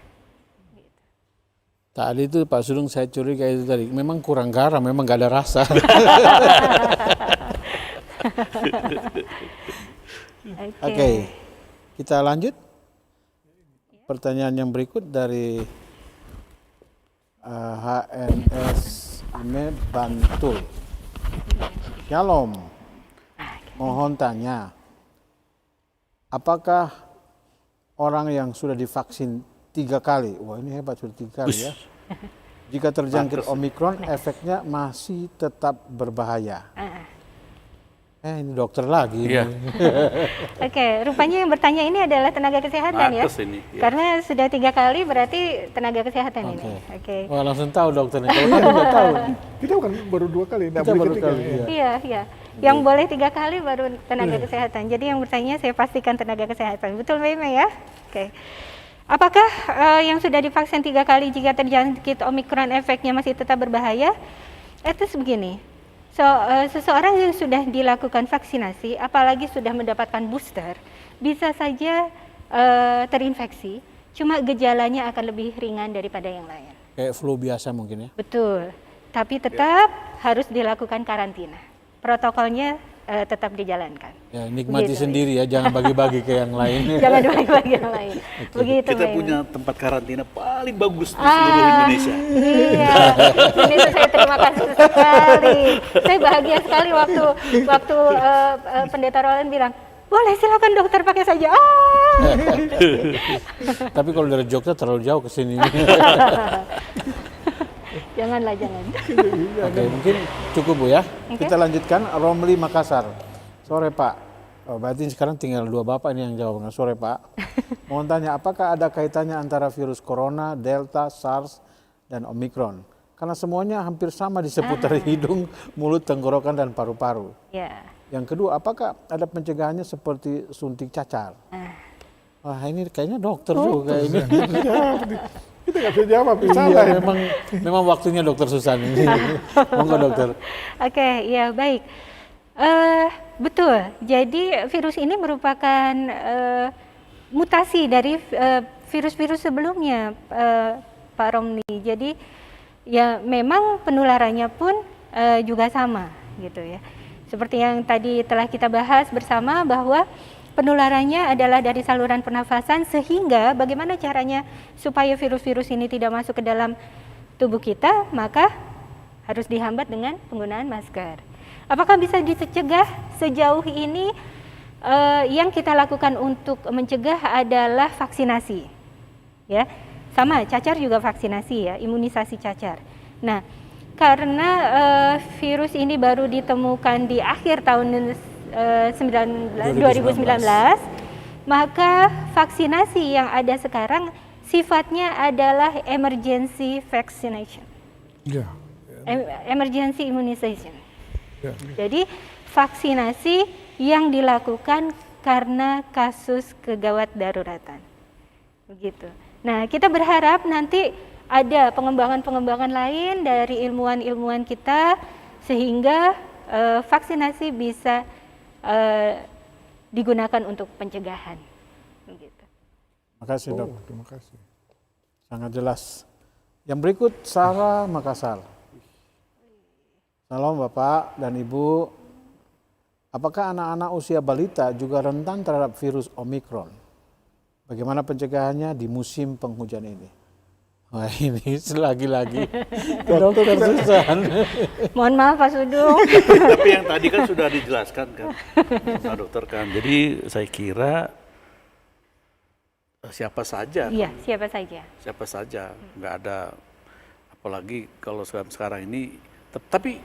Tadi itu Pak Sudung saya curiga itu tadi, memang kurang garam, memang nggak ada rasa. Oke. Kita lanjut. Pertanyaan yang berikut dari HNS Ime Bantul. Shalom. Mohon tanya, apakah orang yang sudah divaksin 3 kali, wah ini hebat sudah 3 kali ya, jika terjangkit Omikron efeknya masih tetap berbahaya? Ini dokter lagi.
Iya.
Oke, rupanya yang bertanya ini adalah tenaga kesehatan ya.
Ini, ya.
Karena sudah 3 kali berarti tenaga kesehatan ini. Oke.
Wah langsung tahu dokternya. Kalau kan nggak tahu.
Kita bukan baru 2 kali,
Kita baru kali.
Iya, iya. Yang boleh 3 kali baru tenaga kesehatan. Jadi yang bertanya saya pastikan tenaga kesehatan. Betul Mbak Ime ya? Oke. Apakah yang sudah divaksin 3 kali jika terjangkit Omikron efeknya masih tetap berbahaya? Itu begini. Seseorang yang sudah dilakukan vaksinasi, apalagi sudah mendapatkan booster, bisa saja terinfeksi, cuma gejalanya akan lebih ringan daripada yang lain.
Kayak flu biasa mungkin ya?
Betul, tapi tetap harus dilakukan karantina. Protokolnya tetap dijalankan.
Ya, nikmati
Begitu,
sendiri ya, jangan bagi-bagi ke yang lain.
Jangan bagi-bagi yang lain. Begitu.
Kita
Mbak
punya
Ime.
tempat karantina paling bagus di seluruh Indonesia.
Iya, ini saya terima kasih sekali. Saya bahagia sekali waktu Pendeta Roland bilang, boleh silakan dokter pakai saja.
Tapi kalau dari Jogja terlalu jauh ke sini.
Janganlah, jangan.
Oke, mungkin cukup Bu ya. Kita lanjutkan, Romli Makassar. Sore Pak. Oh, berarti sekarang tinggal 2 Bapak ini yang jawab. Sore Pak. Mohon tanya, apakah ada kaitannya antara virus corona, Delta, SARS, dan Omikron? Karena semuanya hampir sama di seputar hidung, mulut, tenggorokan, dan paru-paru.
Ya.
Yang kedua, apakah ada pencegahannya seperti suntik cacar? Wah ini kayaknya dokter juga ini.
Kita nggak bisa jawab,
Iya,
salah.
memang waktunya dokter Susan ini. Monggo dokter.
Oke, ya baik. Betul. Jadi virus ini merupakan mutasi dari virus-virus sebelumnya, Pak Romli. Jadi ya memang penularannya pun juga sama, gitu ya. Seperti yang tadi telah kita bahas bersama bahwa penularannya adalah dari saluran pernafasan, sehingga bagaimana caranya supaya virus-virus ini tidak masuk ke dalam tubuh kita, maka harus dihambat dengan penggunaan masker. Apakah bisa dicegah? Sejauh ini yang kita lakukan untuk mencegah adalah vaksinasi. Ya, sama cacar juga vaksinasi ya, imunisasi cacar. Nah, karena virus ini baru ditemukan di akhir tahun 2019, maka vaksinasi yang ada sekarang sifatnya adalah emergency vaccination, emergency immunization.
Ya.
Jadi vaksinasi yang dilakukan karena kasus kegawat daruratan, begitu. Nah, kita berharap nanti ada pengembangan-pengembangan lain dari ilmuwan-ilmuwan kita sehingga vaksinasi bisa digunakan untuk pencegahan. Begitu.
Terima kasih dok.
Terima kasih.
Sangat jelas. Yang berikut Sarah Makassar. Salam Bapak dan Ibu. Apakah anak-anak usia balita juga rentan terhadap virus Omikron? Bagaimana pencegahannya di musim penghujan ini? Wah ini lagi-lagi dokter Susan.
Mohon maaf Pak Sudung.
Tapi yang tadi kan sudah dijelaskan kan, Pak Dokter kan. Jadi saya kira siapa saja.
Iya, siapa saja.
Siapa saja, nggak ada, apalagi kalau sekarang ini, tapi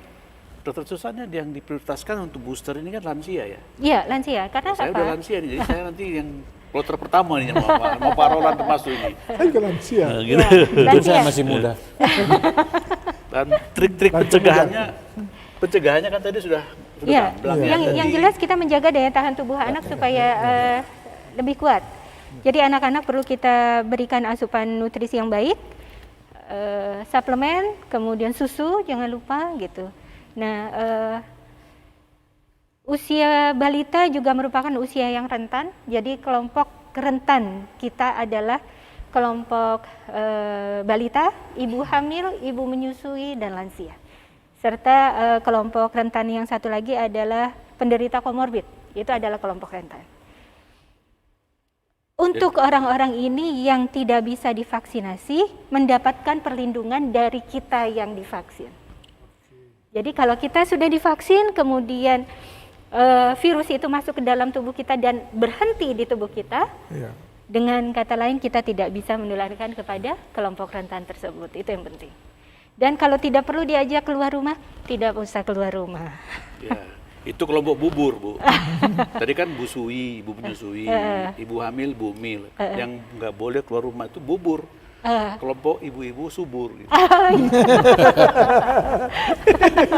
Dokter Susana yang diprioritaskan untuk booster ini kan lansia ya.
Iya, lansia. Karena
Saya
apa?
udah lansia nih, jadi saya nanti yang kloter pertama nih mau Pak Roland termasuk ini.
Saya juga lansia.
Nah, gitu.
Itu saya masih muda.
Dan trik-trik pencegahannya kan tadi sudah
Iya,
gamblang ya.
yang jelas kita menjaga daya tahan tubuh anak supaya lebih kuat. Jadi anak-anak perlu kita berikan asupan nutrisi yang baik, suplemen, kemudian susu jangan lupa gitu. Nah, usia balita juga merupakan usia yang rentan. Jadi kelompok rentan kita adalah kelompok balita, ibu hamil, ibu menyusui, dan lansia. Serta kelompok rentan yang satu lagi adalah penderita komorbid, itu adalah kelompok rentan. Untuk orang-orang ini yang tidak bisa divaksinasi, mendapatkan perlindungan dari kita yang divaksin. Jadi kalau kita sudah divaksin, kemudian virus itu masuk ke dalam tubuh kita dan berhenti di tubuh kita,
Iya.
dengan kata lain kita tidak bisa menularkan kepada kelompok rentan tersebut, itu yang penting. Dan kalau tidak perlu diajak keluar rumah, tidak usah keluar rumah.
Ya, itu kelompok bubur, Bu. Tadi kan busui, ibu menyusui, ibu hamil, bumil. Yang nggak boleh keluar rumah itu bubur. Kelompok ibu-ibu subur. Gitu.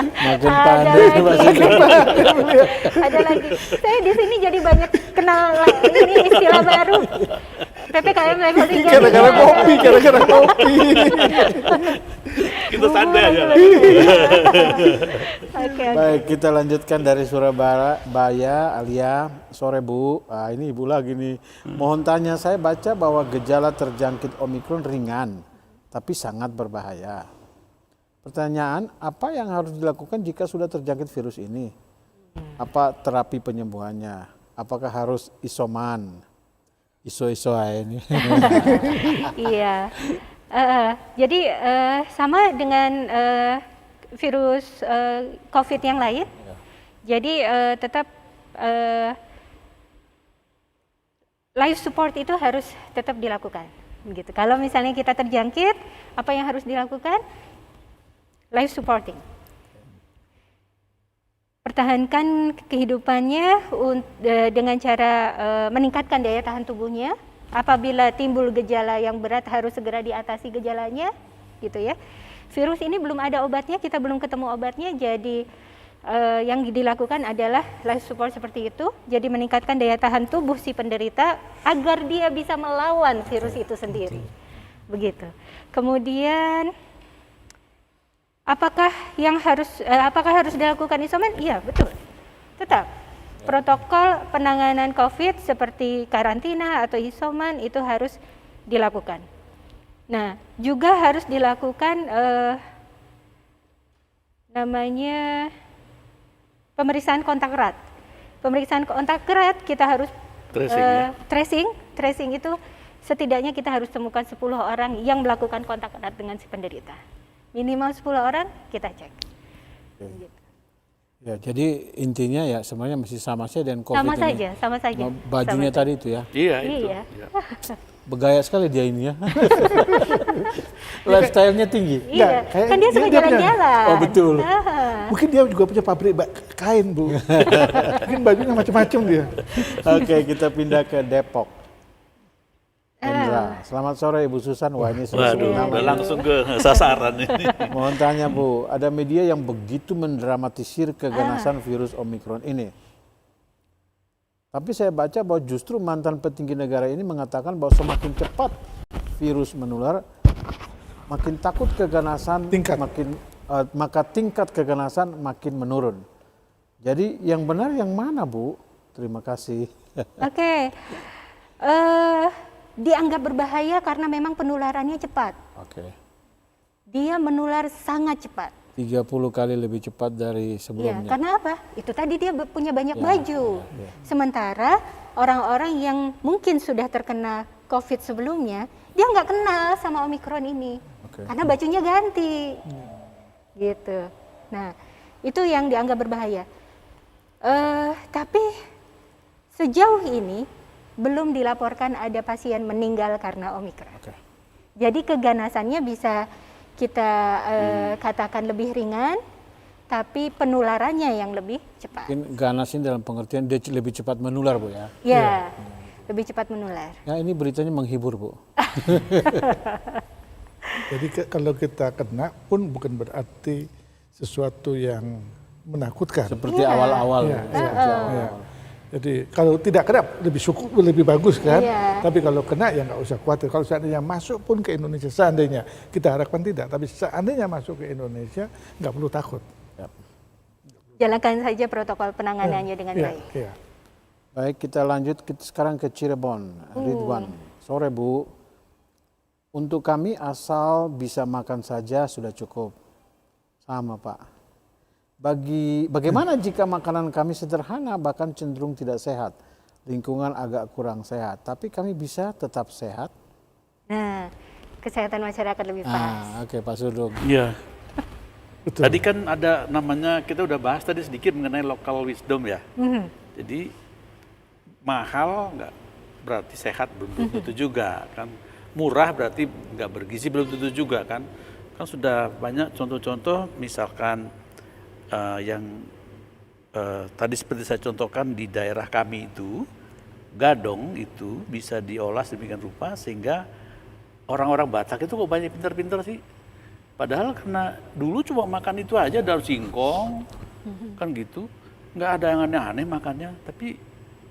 Makin
Ada
pandai
lagi.
maksudnya.
Ada lagi. Saya di sini jadi banyak kenal ini istilah baru. PPKM level 3.
Gara-gara kopi.
Kita santai aja.
Oke.
Baik, kita lanjutkan dari Surabaya, Alia. Sore Bu, ini Ibu lagi nih. Mohon tanya, saya baca bahwa gejala terjangkit Omikron ringan, tapi sangat berbahaya. Pertanyaan, apa yang harus dilakukan jika sudah terjangkit virus ini? Apa terapi penyembuhannya? Apakah harus isoman? Iso-iso aja ini.
Iya. Jadi sama dengan virus COVID yang lain. Jadi tetap life support itu harus tetap dilakukan. Gitu. Kalau misalnya kita terjangkit, apa yang harus dilakukan? Life supporting. Pertahankan kehidupannya dengan cara meningkatkan daya tahan tubuhnya. Apabila timbul gejala yang berat harus segera diatasi gejalanya, gitu ya. Virus ini belum ada obatnya, kita belum ketemu obatnya, jadi yang dilakukan adalah life support seperti itu. Jadi meningkatkan daya tahan tubuh si penderita agar dia bisa melawan virus itu sendiri. Begitu. Kemudian apakah harus dilakukan isoman? Iya, betul. Tetap. Protokol penanganan COVID seperti karantina atau isoman itu harus dilakukan. Nah, juga harus dilakukan namanya pemeriksaan kontak erat. Pemeriksaan kontak erat kita harus tracing itu setidaknya kita harus temukan 10 orang yang melakukan kontak erat dengan si penderita. Minimal 10 orang kita cek. Gitu.
Ya, jadi intinya ya sebenarnya masih sama saja dengan COVID ini.
Sama saja.
Bajunya
Sama
tadi itu ya.
Iya, itu.
Iya.
Iya.
Begaya sekali dia ini ya. Lifestyle-nya tinggi.
Iya,
kayak
kan dia suka
dia punya-
jalan-jalan.
Oh, betul.
Mungkin dia juga punya pabrik kain, Bu. Mungkin bajunya macam-macam dia.
Oke, kita pindah ke Depok. Indra, selamat sore Ibu Susan. Wah, ini
Waduh,
nama
udah
ini.
langsung ke sasaran ini.
Mohon tanya Bu, ada media yang begitu mendramatisir keganasan virus Omikron ini. Tapi saya baca bahwa justru mantan petinggi negara ini mengatakan bahwa semakin cepat virus menular, makin takut keganasan, maka tingkat keganasan makin menurun. Jadi yang benar yang mana Bu? Terima kasih.
Oke. Dianggap berbahaya karena memang penularannya cepat.
Oke.
Dia menular sangat cepat.
30 kali lebih cepat dari
Ya,
sebelumnya.
karena apa? Itu tadi dia punya banyak baju. Sementara orang-orang yang mungkin sudah terkena COVID sebelumnya, dia nggak kenal sama Omikron ini.
Oke.
Karena bajunya ganti. Gitu. Nah, itu yang dianggap berbahaya. Tapi sejauh ini belum dilaporkan ada pasien meninggal karena Omikron.
Oke.
Jadi keganasannya bisa kita katakan lebih ringan, tapi penularannya yang lebih cepat.
Mungkin ganas ini dalam pengertian dia lebih cepat menular, Bu ya.
Ya, lebih cepat menular.
Ya, ini beritanya menghibur, Bu.
Jadi kalau kita kena pun bukan berarti sesuatu yang menakutkan.
Seperti awal-awal.
Iya,
Bu.
iya,
Seperti awal-awal.
iya. Jadi kalau tidak kena lebih bagus kan.
Iya.
Tapi kalau kena ya nggak usah khawatir. Kalau seandainya masuk pun ke Indonesia, seandainya kita harapkan tidak, tapi seandainya masuk ke Indonesia nggak perlu takut.
Jalankan saja protokol penanganannya dengan
Iya,
baik.
iya.
Baik, kita lanjut sekarang ke Cirebon. Ridwan, sore Bu. Untuk kami asal bisa makan saja sudah cukup. Sama Pak. Bagaimana jika makanan kami sederhana bahkan cenderung tidak sehat? Lingkungan agak kurang sehat, tapi kami bisa tetap sehat?
Nah, kesehatan masyarakat lebih pas.
Oke, Pak Sudung.
Iya.
Betul.
Tadi kan ada namanya, kita udah bahas tadi sedikit mengenai local wisdom ya. Jadi mahal nggak berarti sehat, belum tentu juga kan. Murah berarti nggak bergizi, belum tentu juga kan. Kan sudah banyak contoh-contoh, misalkan yang tadi seperti saya contohkan di daerah kami itu, gadong itu bisa diolah sedemikian rupa sehingga orang-orang Batak itu kok banyak pintar-pintar sih. Padahal karena dulu cuma makan itu aja, daun singkong, kan gitu. Nggak ada yang aneh-aneh makannya, tapi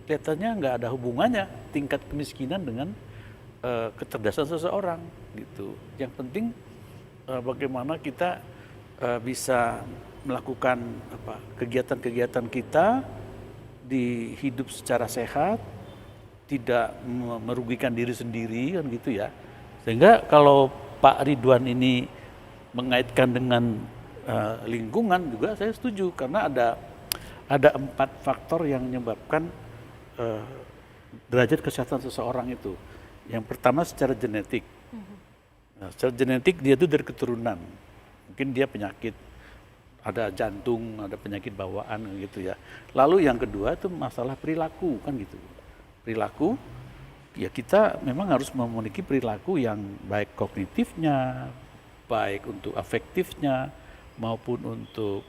kelihatannya nggak ada hubungannya tingkat kemiskinan dengan kecerdasan seseorang gitu. Yang penting bagaimana kita bisa melakukan kegiatan-kegiatan kita di hidup secara sehat, tidak merugikan diri sendiri kan gitu ya. Sehingga kalau Pak Ridwan ini mengaitkan dengan lingkungan juga saya setuju, karena ada 4 faktor yang menyebabkan derajat kesehatan seseorang itu. Yang pertama secara genetik. Nah, secara genetik dia itu dari keturunan. Mungkin dia penyakit, ada jantung, ada penyakit bawaan gitu ya. Lalu yang kedua itu masalah perilaku kan gitu. Perilaku ya kita memang harus memiliki perilaku yang baik kognitifnya, baik untuk afektifnya maupun untuk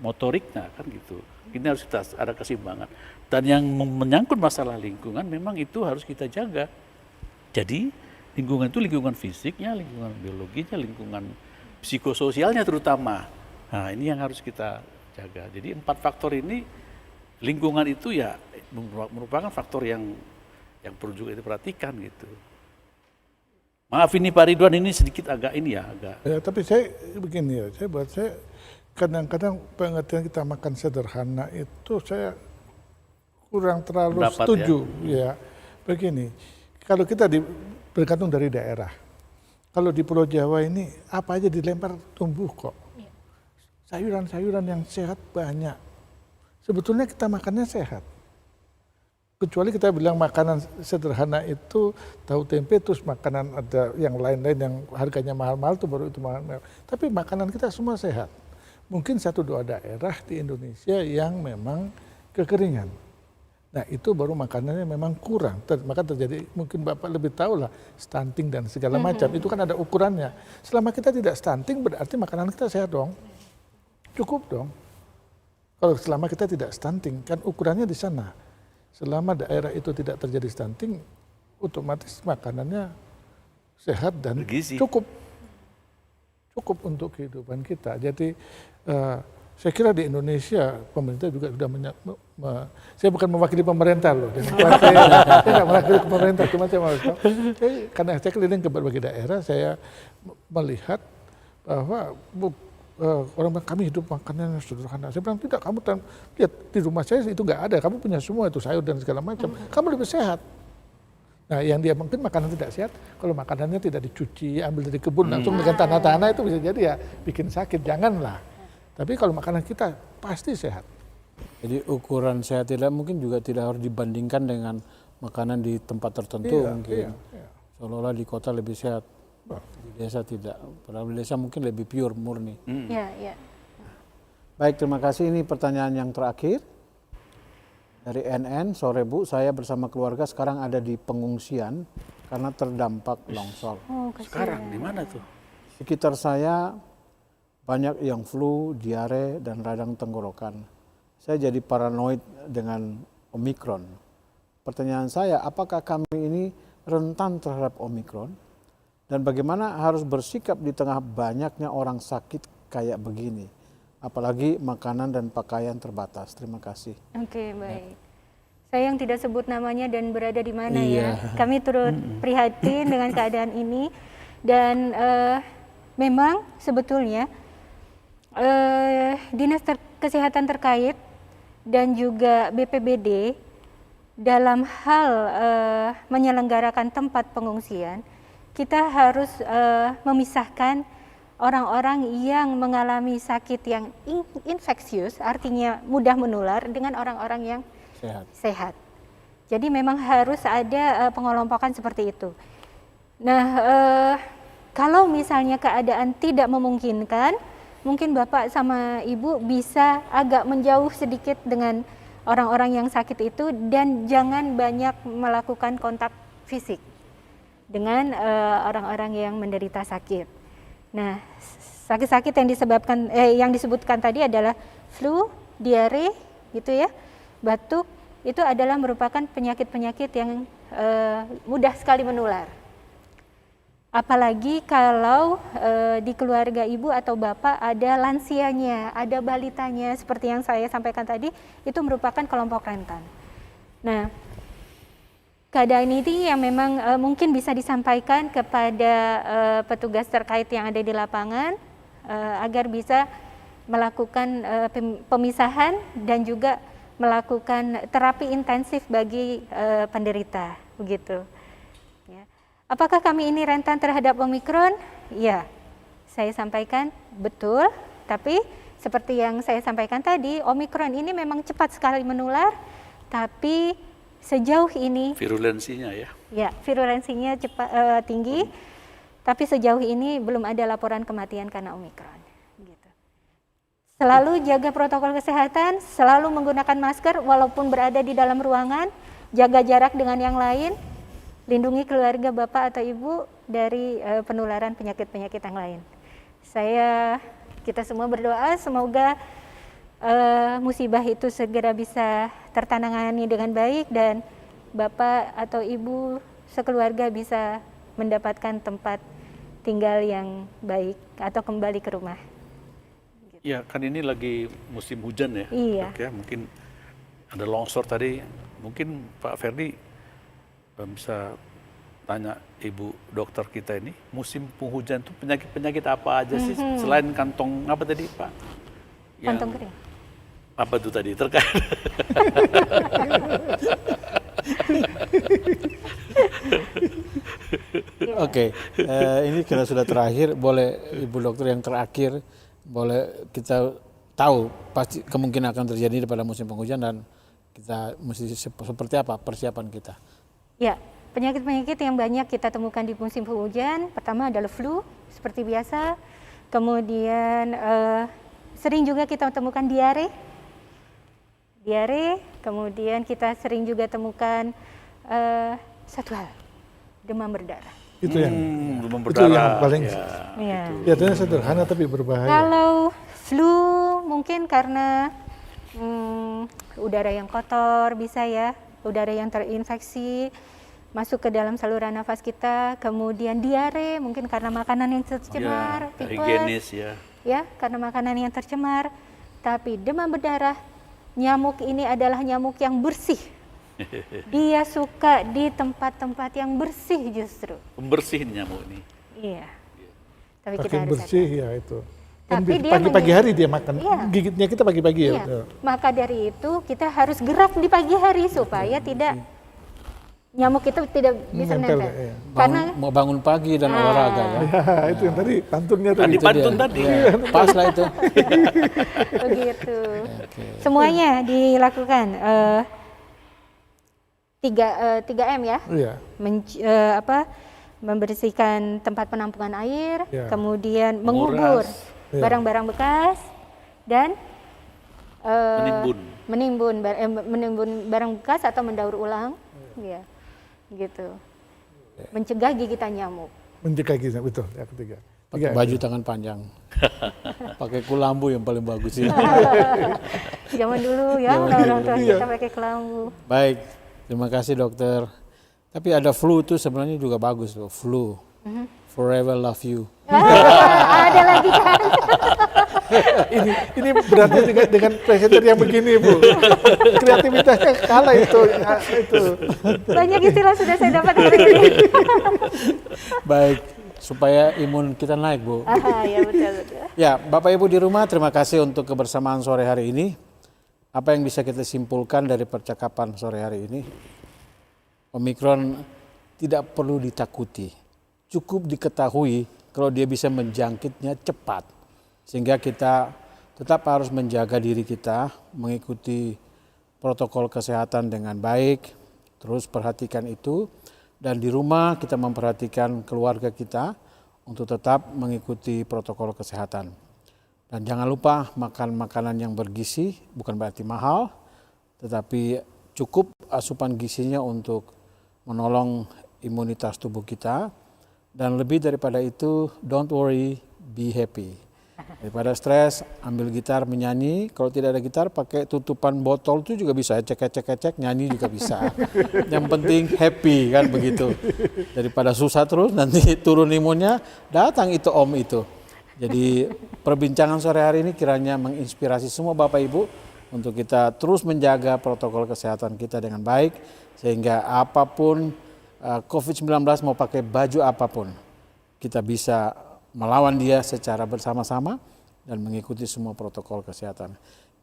motoriknya kan gitu. Ini harus kita ada keseimbangan. Dan yang menyangkut masalah lingkungan memang itu harus kita jaga. Jadi lingkungan itu lingkungan fisiknya, lingkungan biologinya, lingkungan psikososialnya terutama. Nah ini yang harus kita jaga. Jadi 4 faktor ini, lingkungan itu ya merupakan faktor yang perlu juga diperhatikan gitu. Maaf ini Pak Ridwan ini sedikit agak ini ya agak.
Ya, tapi saya begini ya, saya kadang-kadang pengertian kita makan sederhana itu saya kurang terlalu
Pendapat,
setuju ya. Begini, kalau kita bergantung dari daerah. Kalau di Pulau Jawa ini apa aja dilempar tumbuh kok. Sayuran-sayuran yang sehat banyak. Sebetulnya kita makannya sehat. Kecuali kita bilang makanan sederhana itu tahu tempe, terus makanan ada yang lain-lain yang harganya mahal-mahal itu baru itu mahal-mahal. Tapi makanan kita semua sehat. Mungkin 1-2 daerah di Indonesia yang memang kekeringan. Nah itu baru makanannya memang kurang. Maka terjadi, mungkin Bapak lebih tahu lah, stunting dan segala macam. Itu kan ada ukurannya. Selama kita tidak stunting berarti makanan kita sehat dong. Cukup dong. Kalau selama kita tidak stunting, kan ukurannya di sana. Selama daerah itu tidak terjadi stunting, otomatis makanannya sehat dan
bergizi.
Cukup untuk kehidupan kita. Jadi saya kira di Indonesia pemerintah juga sudah saya bukan mewakili pemerintah loh, saya nggak mewakili pemerintah, cuma saya mau tahu. Karena saya keliling ke berbagai daerah, saya melihat bahwa orang bilang kami hidup makanannya sederhana. Saya bilang tidak, kamu lihat di rumah saya itu nggak ada, kamu punya semua itu sayur dan segala macam, kamu lebih sehat. Nah yang dia mungkin makanan tidak sehat, kalau makanannya tidak dicuci, ambil dari kebun langsung dengan tanah-tanah itu bisa jadi ya bikin sakit, janganlah. Tapi kalau makanan kita pasti sehat.
Jadi ukuran sehat tidak mungkin juga tidak harus dibandingkan dengan makanan di tempat tertentu mungkin. Iya. Seolah-olah di kota lebih sehat. Di desa tidak, padahal di desa mungkin lebih pure, murni.
Ya.
Baik, terima kasih. Ini pertanyaan yang terakhir Dari NN, sore Bu, saya bersama keluarga sekarang ada di pengungsian karena terdampak longsor.
Oh, kasihan.
Sekarang di mana tuh?
Sekitar saya banyak yang flu, diare, dan radang tenggorokan. Saya jadi paranoid dengan Omikron. Pertanyaan saya, apakah kami ini rentan terhadap Omikron? Dan bagaimana harus bersikap di tengah banyaknya orang sakit kayak begini? Apalagi makanan dan pakaian terbatas. Terima kasih.
Oke, baik. Saya yang tidak sebut namanya dan berada di mana
Iya.
ya. Kami turut prihatin dengan keadaan ini. Dan memang sebetulnya Dinas Kesehatan terkait dan juga BPBD dalam hal menyelenggarakan tempat pengungsian, kita harus memisahkan orang-orang yang mengalami sakit yang infeksius, artinya mudah menular, dengan orang-orang yang sehat. Jadi memang harus ada pengelompokan seperti itu. Nah, kalau misalnya keadaan tidak memungkinkan, mungkin Bapak sama Ibu bisa agak menjauh sedikit dengan orang-orang yang sakit itu dan jangan banyak melakukan kontak fisik dengan orang-orang yang menderita sakit. Nah, sakit-sakit yang disebutkan tadi adalah flu, diare, gitu ya, batuk, itu adalah merupakan penyakit-penyakit yang mudah sekali menular. Apalagi kalau di keluarga ibu atau bapak ada lansianya, ada balitanya, seperti yang saya sampaikan tadi, itu merupakan kelompok rentan. Nah, keadaan ini yang memang mungkin bisa disampaikan kepada petugas terkait yang ada di lapangan agar bisa melakukan pemisahan dan juga melakukan terapi intensif bagi penderita, begitu. Ya. Apakah kami ini rentan terhadap Omikron? Ya, saya sampaikan betul, tapi seperti yang saya sampaikan tadi, Omikron ini memang cepat sekali menular, tapi sejauh ini
Virulensinya ya.
Ya, virulensinya tinggi, tapi sejauh ini belum ada laporan kematian karena Omikron. Gitu. Selalu jaga protokol kesehatan, selalu menggunakan masker walaupun berada di dalam ruangan, jaga jarak dengan yang lain, lindungi keluarga Bapak atau Ibu dari penularan penyakit-penyakit yang lain. Kita semua berdoa semoga musibah itu segera bisa tertangani dengan baik dan Bapak atau Ibu sekeluarga bisa mendapatkan tempat tinggal yang baik atau kembali ke rumah.
Ya, kan ini lagi musim hujan ya.
Iya.
Dok, ya. Mungkin ada longsor tadi. Mungkin Pak Ferdi bisa tanya Ibu dokter kita ini, musim penghujan itu penyakit-penyakit apa aja sih selain kantong apa tadi Pak?
Kantong kering.
Apa itu tadi terkait?
Oke, ini karena sudah terakhir, boleh Ibu dokter yang terakhir, boleh kita tahu pasti kemungkinan akan terjadi pada musim penghujan dan kita mesti seperti apa persiapan kita.
Ya, penyakit-penyakit yang banyak kita temukan di musim penghujan, pertama adalah flu, seperti biasa. Kemudian sering juga kita temukan diare, kemudian kita sering juga temukan satu hal, demam berdarah.
Itu yang
Demam
itu yang
berdarah.
paling
Ya.
kelihatannya sederhana tapi berbahaya.
Kalau flu mungkin karena udara yang kotor bisa ya, udara yang terinfeksi masuk ke dalam saluran nafas kita, kemudian diare mungkin karena makanan yang tercemar,
Ya, higienis ya.
ya karena makanan yang tercemar. Tapi demam berdarah, nyamuk ini adalah nyamuk yang bersih. Dia suka di tempat-tempat yang bersih justru.
Pembersih nyamuk ini.
Iya. Tapi kita
Pakai
harus
bersih
hati-hati.
ya itu.
Tapi dia
Pagi-pagi hari dia makan.
Iya.
Gigitnya kita pagi-pagi ya.
Iya. Maka dari itu kita harus gerak di pagi hari supaya tidak nyamuk itu tidak bisa
Nempel,
nempel.
ya.
Karena
Mau bangun pagi dan olahraga ya.
Ya, itu yang tadi pantunnya tadi.
Tadi
Itu
pantun
dia.
tadi.
Ya, pas lah itu.
begitu. Semuanya dilakukan 3M ya.
Iya.
Membersihkan tempat penampungan air,
Ya.
kemudian mengubur
Menguras.
Ya.
barang-barang bekas dan
Menimbun.
menimbun barang bekas atau mendaur ulang, ya, gitu. Mencegah gigitan nyamuk.
Mencegah gigitan, betul. Yang ketiga.
Pakai baju tangan panjang. Pakai kulambu yang paling bagus ya.
Zaman dulu ya, orang tua kita pakai kelambu.
Baik, terima kasih dokter. Tapi ada flu itu sebenarnya juga bagus loh, flu. Forever love you.
Ada lagi kan?
ini berarti dengan presenter yang begini Bu, kreativitasnya kalah itu.
Banyak istilah sudah saya dapat hari ini.
Baik, supaya imun kita naik Bu.
Ya betul.
Ya, Bapak Ibu di rumah, terima kasih untuk kebersamaan sore hari ini. Apa yang bisa kita simpulkan dari percakapan sore hari ini? Omikron tidak perlu ditakuti, cukup diketahui kalau dia bisa menjangkitnya cepat. Sehingga kita tetap harus menjaga diri kita, mengikuti protokol kesehatan dengan baik, terus perhatikan itu. Dan di rumah kita memperhatikan keluarga kita untuk tetap mengikuti protokol kesehatan. Dan jangan lupa makan makanan yang bergizi, bukan berarti mahal, tetapi cukup asupan gizinya untuk menolong imunitas tubuh kita. Dan lebih daripada itu, don't worry, be happy. Daripada stres, ambil gitar menyanyi. Kalau tidak ada gitar, pakai tutupan botol itu juga bisa. Cek, nyanyi juga bisa. Yang penting happy kan begitu. Daripada susah terus, nanti turun imunnya, datang itu om itu. Jadi perbincangan sore hari ini kiranya menginspirasi semua Bapak Ibu untuk kita terus menjaga protokol kesehatan kita dengan baik. Sehingga apapun COVID-19 mau pakai baju apapun, kita bisa melawan dia secara bersama-sama dan mengikuti semua protokol kesehatan.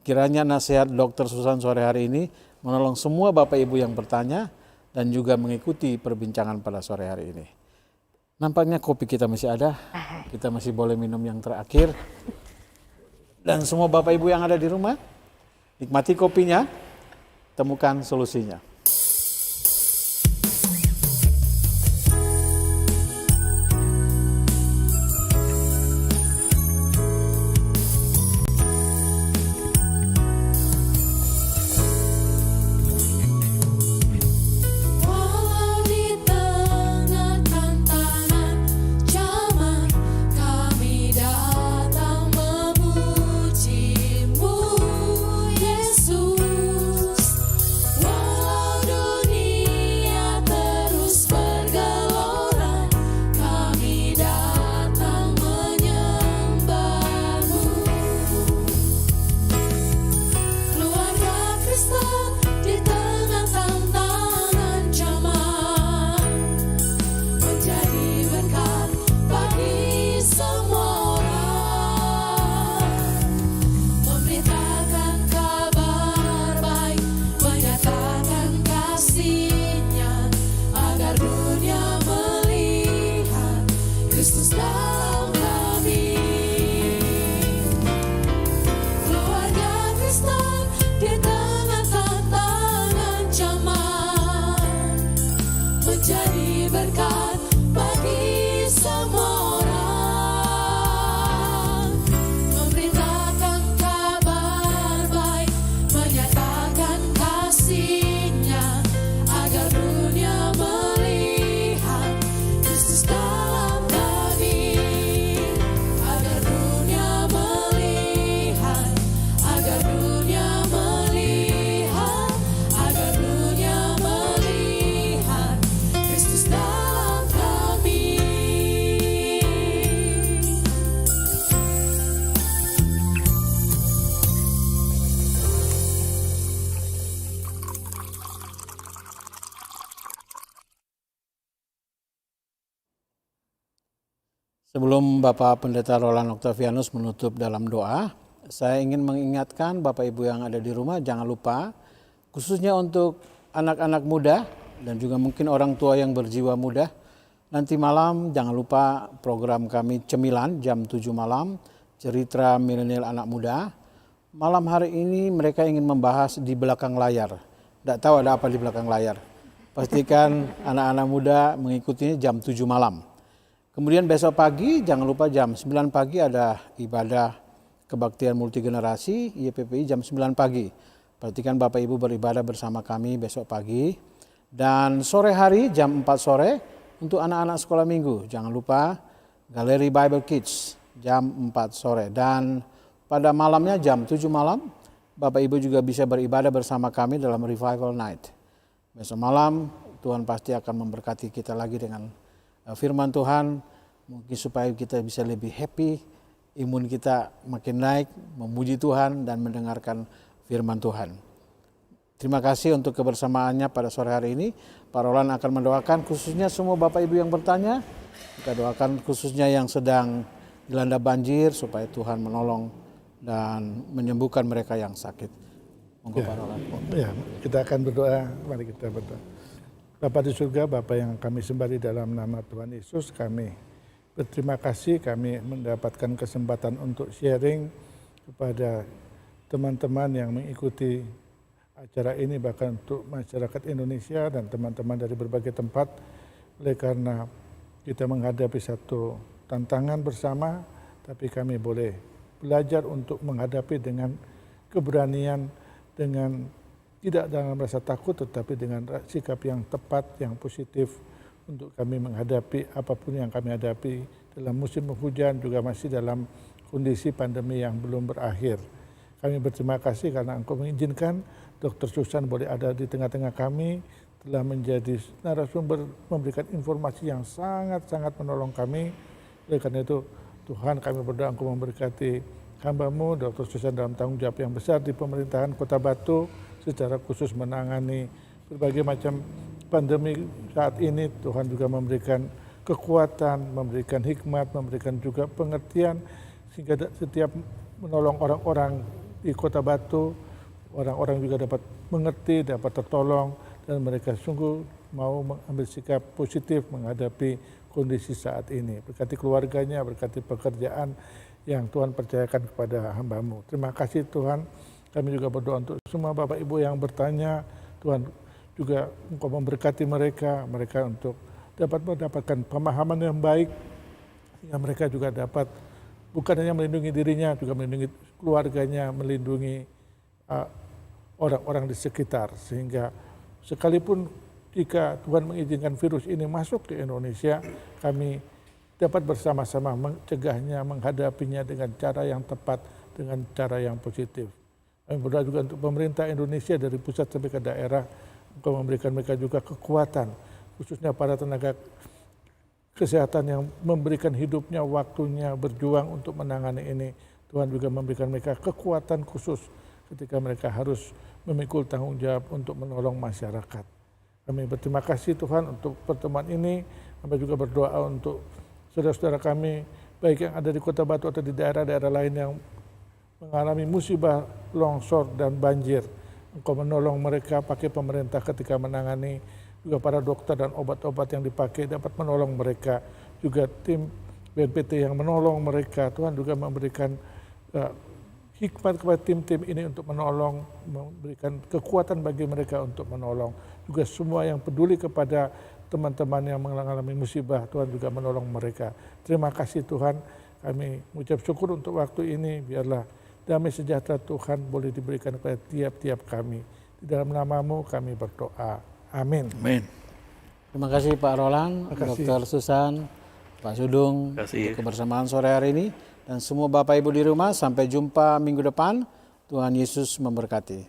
Kiranya nasihat Dr. Susan sore hari ini menolong semua Bapak Ibu yang bertanya dan juga mengikuti perbincangan pada sore hari ini. Nampaknya kopi kita masih ada, kita masih boleh minum yang terakhir. Dan semua Bapak Ibu yang ada di rumah, nikmati kopinya, temukan solusinya. Sebelum Bapak Pendeta Roland Octavianus menutup dalam doa, saya ingin mengingatkan Bapak Ibu yang ada di rumah, jangan lupa, khususnya untuk anak-anak muda dan juga mungkin orang tua yang berjiwa muda, nanti malam jangan lupa program kami Cemilan jam 7 malam, cerita milenial anak muda. Malam hari ini mereka ingin membahas di belakang layar. Tidak tahu ada apa di belakang layar. Pastikan anak-anak muda mengikutinya jam 7 malam. Kemudian besok pagi jangan lupa jam 9 pagi ada ibadah kebaktian multigenerasi YPPI jam 9 pagi. Pastikan Bapak Ibu beribadah bersama kami besok pagi. Dan sore hari jam 4 sore untuk anak-anak sekolah minggu. Jangan lupa Galeri Bible Kids jam 4 sore. Dan pada malamnya jam 7 malam Bapak Ibu juga bisa beribadah bersama kami dalam Revival Night. Besok malam Tuhan pasti akan memberkati kita lagi dengan firman Tuhan. Mungkin supaya kita bisa lebih happy, imun kita makin naik, memuji Tuhan dan mendengarkan firman Tuhan. Terima kasih untuk kebersamaannya pada sore hari ini. Pak Roland akan mendoakan khususnya semua Bapak Ibu yang bertanya. Kita doakan khususnya yang sedang dilanda banjir supaya Tuhan menolong dan menyembuhkan mereka yang sakit. Monggo Pak Roland.
Ya, kita akan berdoa. Mari kita berdoa. Bapa di surga, Bapa yang kami sembah di dalam nama Tuhan Yesus, kami berterima kasih kami mendapatkan kesempatan untuk sharing kepada teman-teman yang mengikuti acara ini, bahkan untuk masyarakat Indonesia dan teman-teman dari berbagai tempat. Oleh karena kita menghadapi satu tantangan bersama, tapi kami boleh belajar untuk menghadapi dengan keberanian, dengan tidak dengan rasa takut, tetapi dengan sikap yang tepat, yang positif untuk kami menghadapi apapun yang kami hadapi dalam musim hujan, juga masih dalam kondisi pandemi yang belum berakhir. Kami berterima kasih karena Engkau mengizinkan Dr. Susan boleh ada di tengah-tengah kami, telah menjadi narasumber memberikan informasi yang sangat-sangat menolong kami. Oleh karena itu Tuhan, kami berdoa Engkau memberkati hamba-Mu Dr. Susan dalam tanggung jawab yang besar di pemerintahan Kota Batu, secara khusus menangani berbagai macam pandemi saat ini. Tuhan juga memberikan kekuatan, memberikan hikmat, memberikan juga pengertian, sehingga setiap menolong orang-orang di Kota Batu, orang-orang juga dapat mengerti, dapat tertolong, dan mereka sungguh mau mengambil sikap positif menghadapi kondisi saat ini. Berkati keluarganya, berkati pekerjaan yang Tuhan percayakan kepada hamba-Mu. Terima kasih Tuhan. Kami juga berdoa untuk semua Bapak Ibu yang bertanya. Tuhan juga Engkau memberkati mereka untuk dapat mendapatkan pemahaman yang baik, sehingga mereka juga dapat bukan hanya melindungi dirinya, juga melindungi keluarganya, melindungi orang-orang di sekitar, sehingga sekalipun jika Tuhan mengizinkan virus ini masuk ke Indonesia, kami dapat bersama-sama mencegahnya, menghadapinya dengan cara yang tepat, dengan cara yang positif. Kami berdoa juga untuk pemerintah Indonesia dari pusat sampai ke daerah, Engkau memberikan mereka juga kekuatan, khususnya para tenaga kesehatan yang memberikan hidupnya, waktunya, berjuang untuk menangani ini. Tuhan juga memberikan mereka kekuatan khusus ketika mereka harus memikul tanggung jawab untuk menolong masyarakat. Kami berterima kasih Tuhan untuk pertemuan ini. Kami juga berdoa untuk saudara-saudara kami, baik yang ada di Kota Batu atau di daerah-daerah lain yang mengalami musibah longsor dan banjir. Engkau menolong mereka, pakai pemerintah ketika menangani, juga para dokter dan obat-obat yang dipakai dapat menolong mereka. Juga tim BNPT yang menolong mereka. Tuhan juga memberikan hikmat kepada tim-tim ini untuk menolong, memberikan kekuatan bagi mereka untuk menolong. Juga semua yang peduli kepada teman-teman yang mengalami musibah, Tuhan juga menolong mereka. Terima kasih Tuhan, kami mengucap syukur untuk waktu ini. Biarlah damai sejahtera Tuhan boleh diberikan kepada tiap-tiap kami. Di dalam nama-Mu kami berdoa. Amin.
Amin.
Terima kasih Pak Roland, Dr. Susan, Pak Sudung, untuk kebersamaan sore hari ini. Dan semua Bapak Ibu di rumah, sampai jumpa minggu depan. Tuhan Yesus memberkati.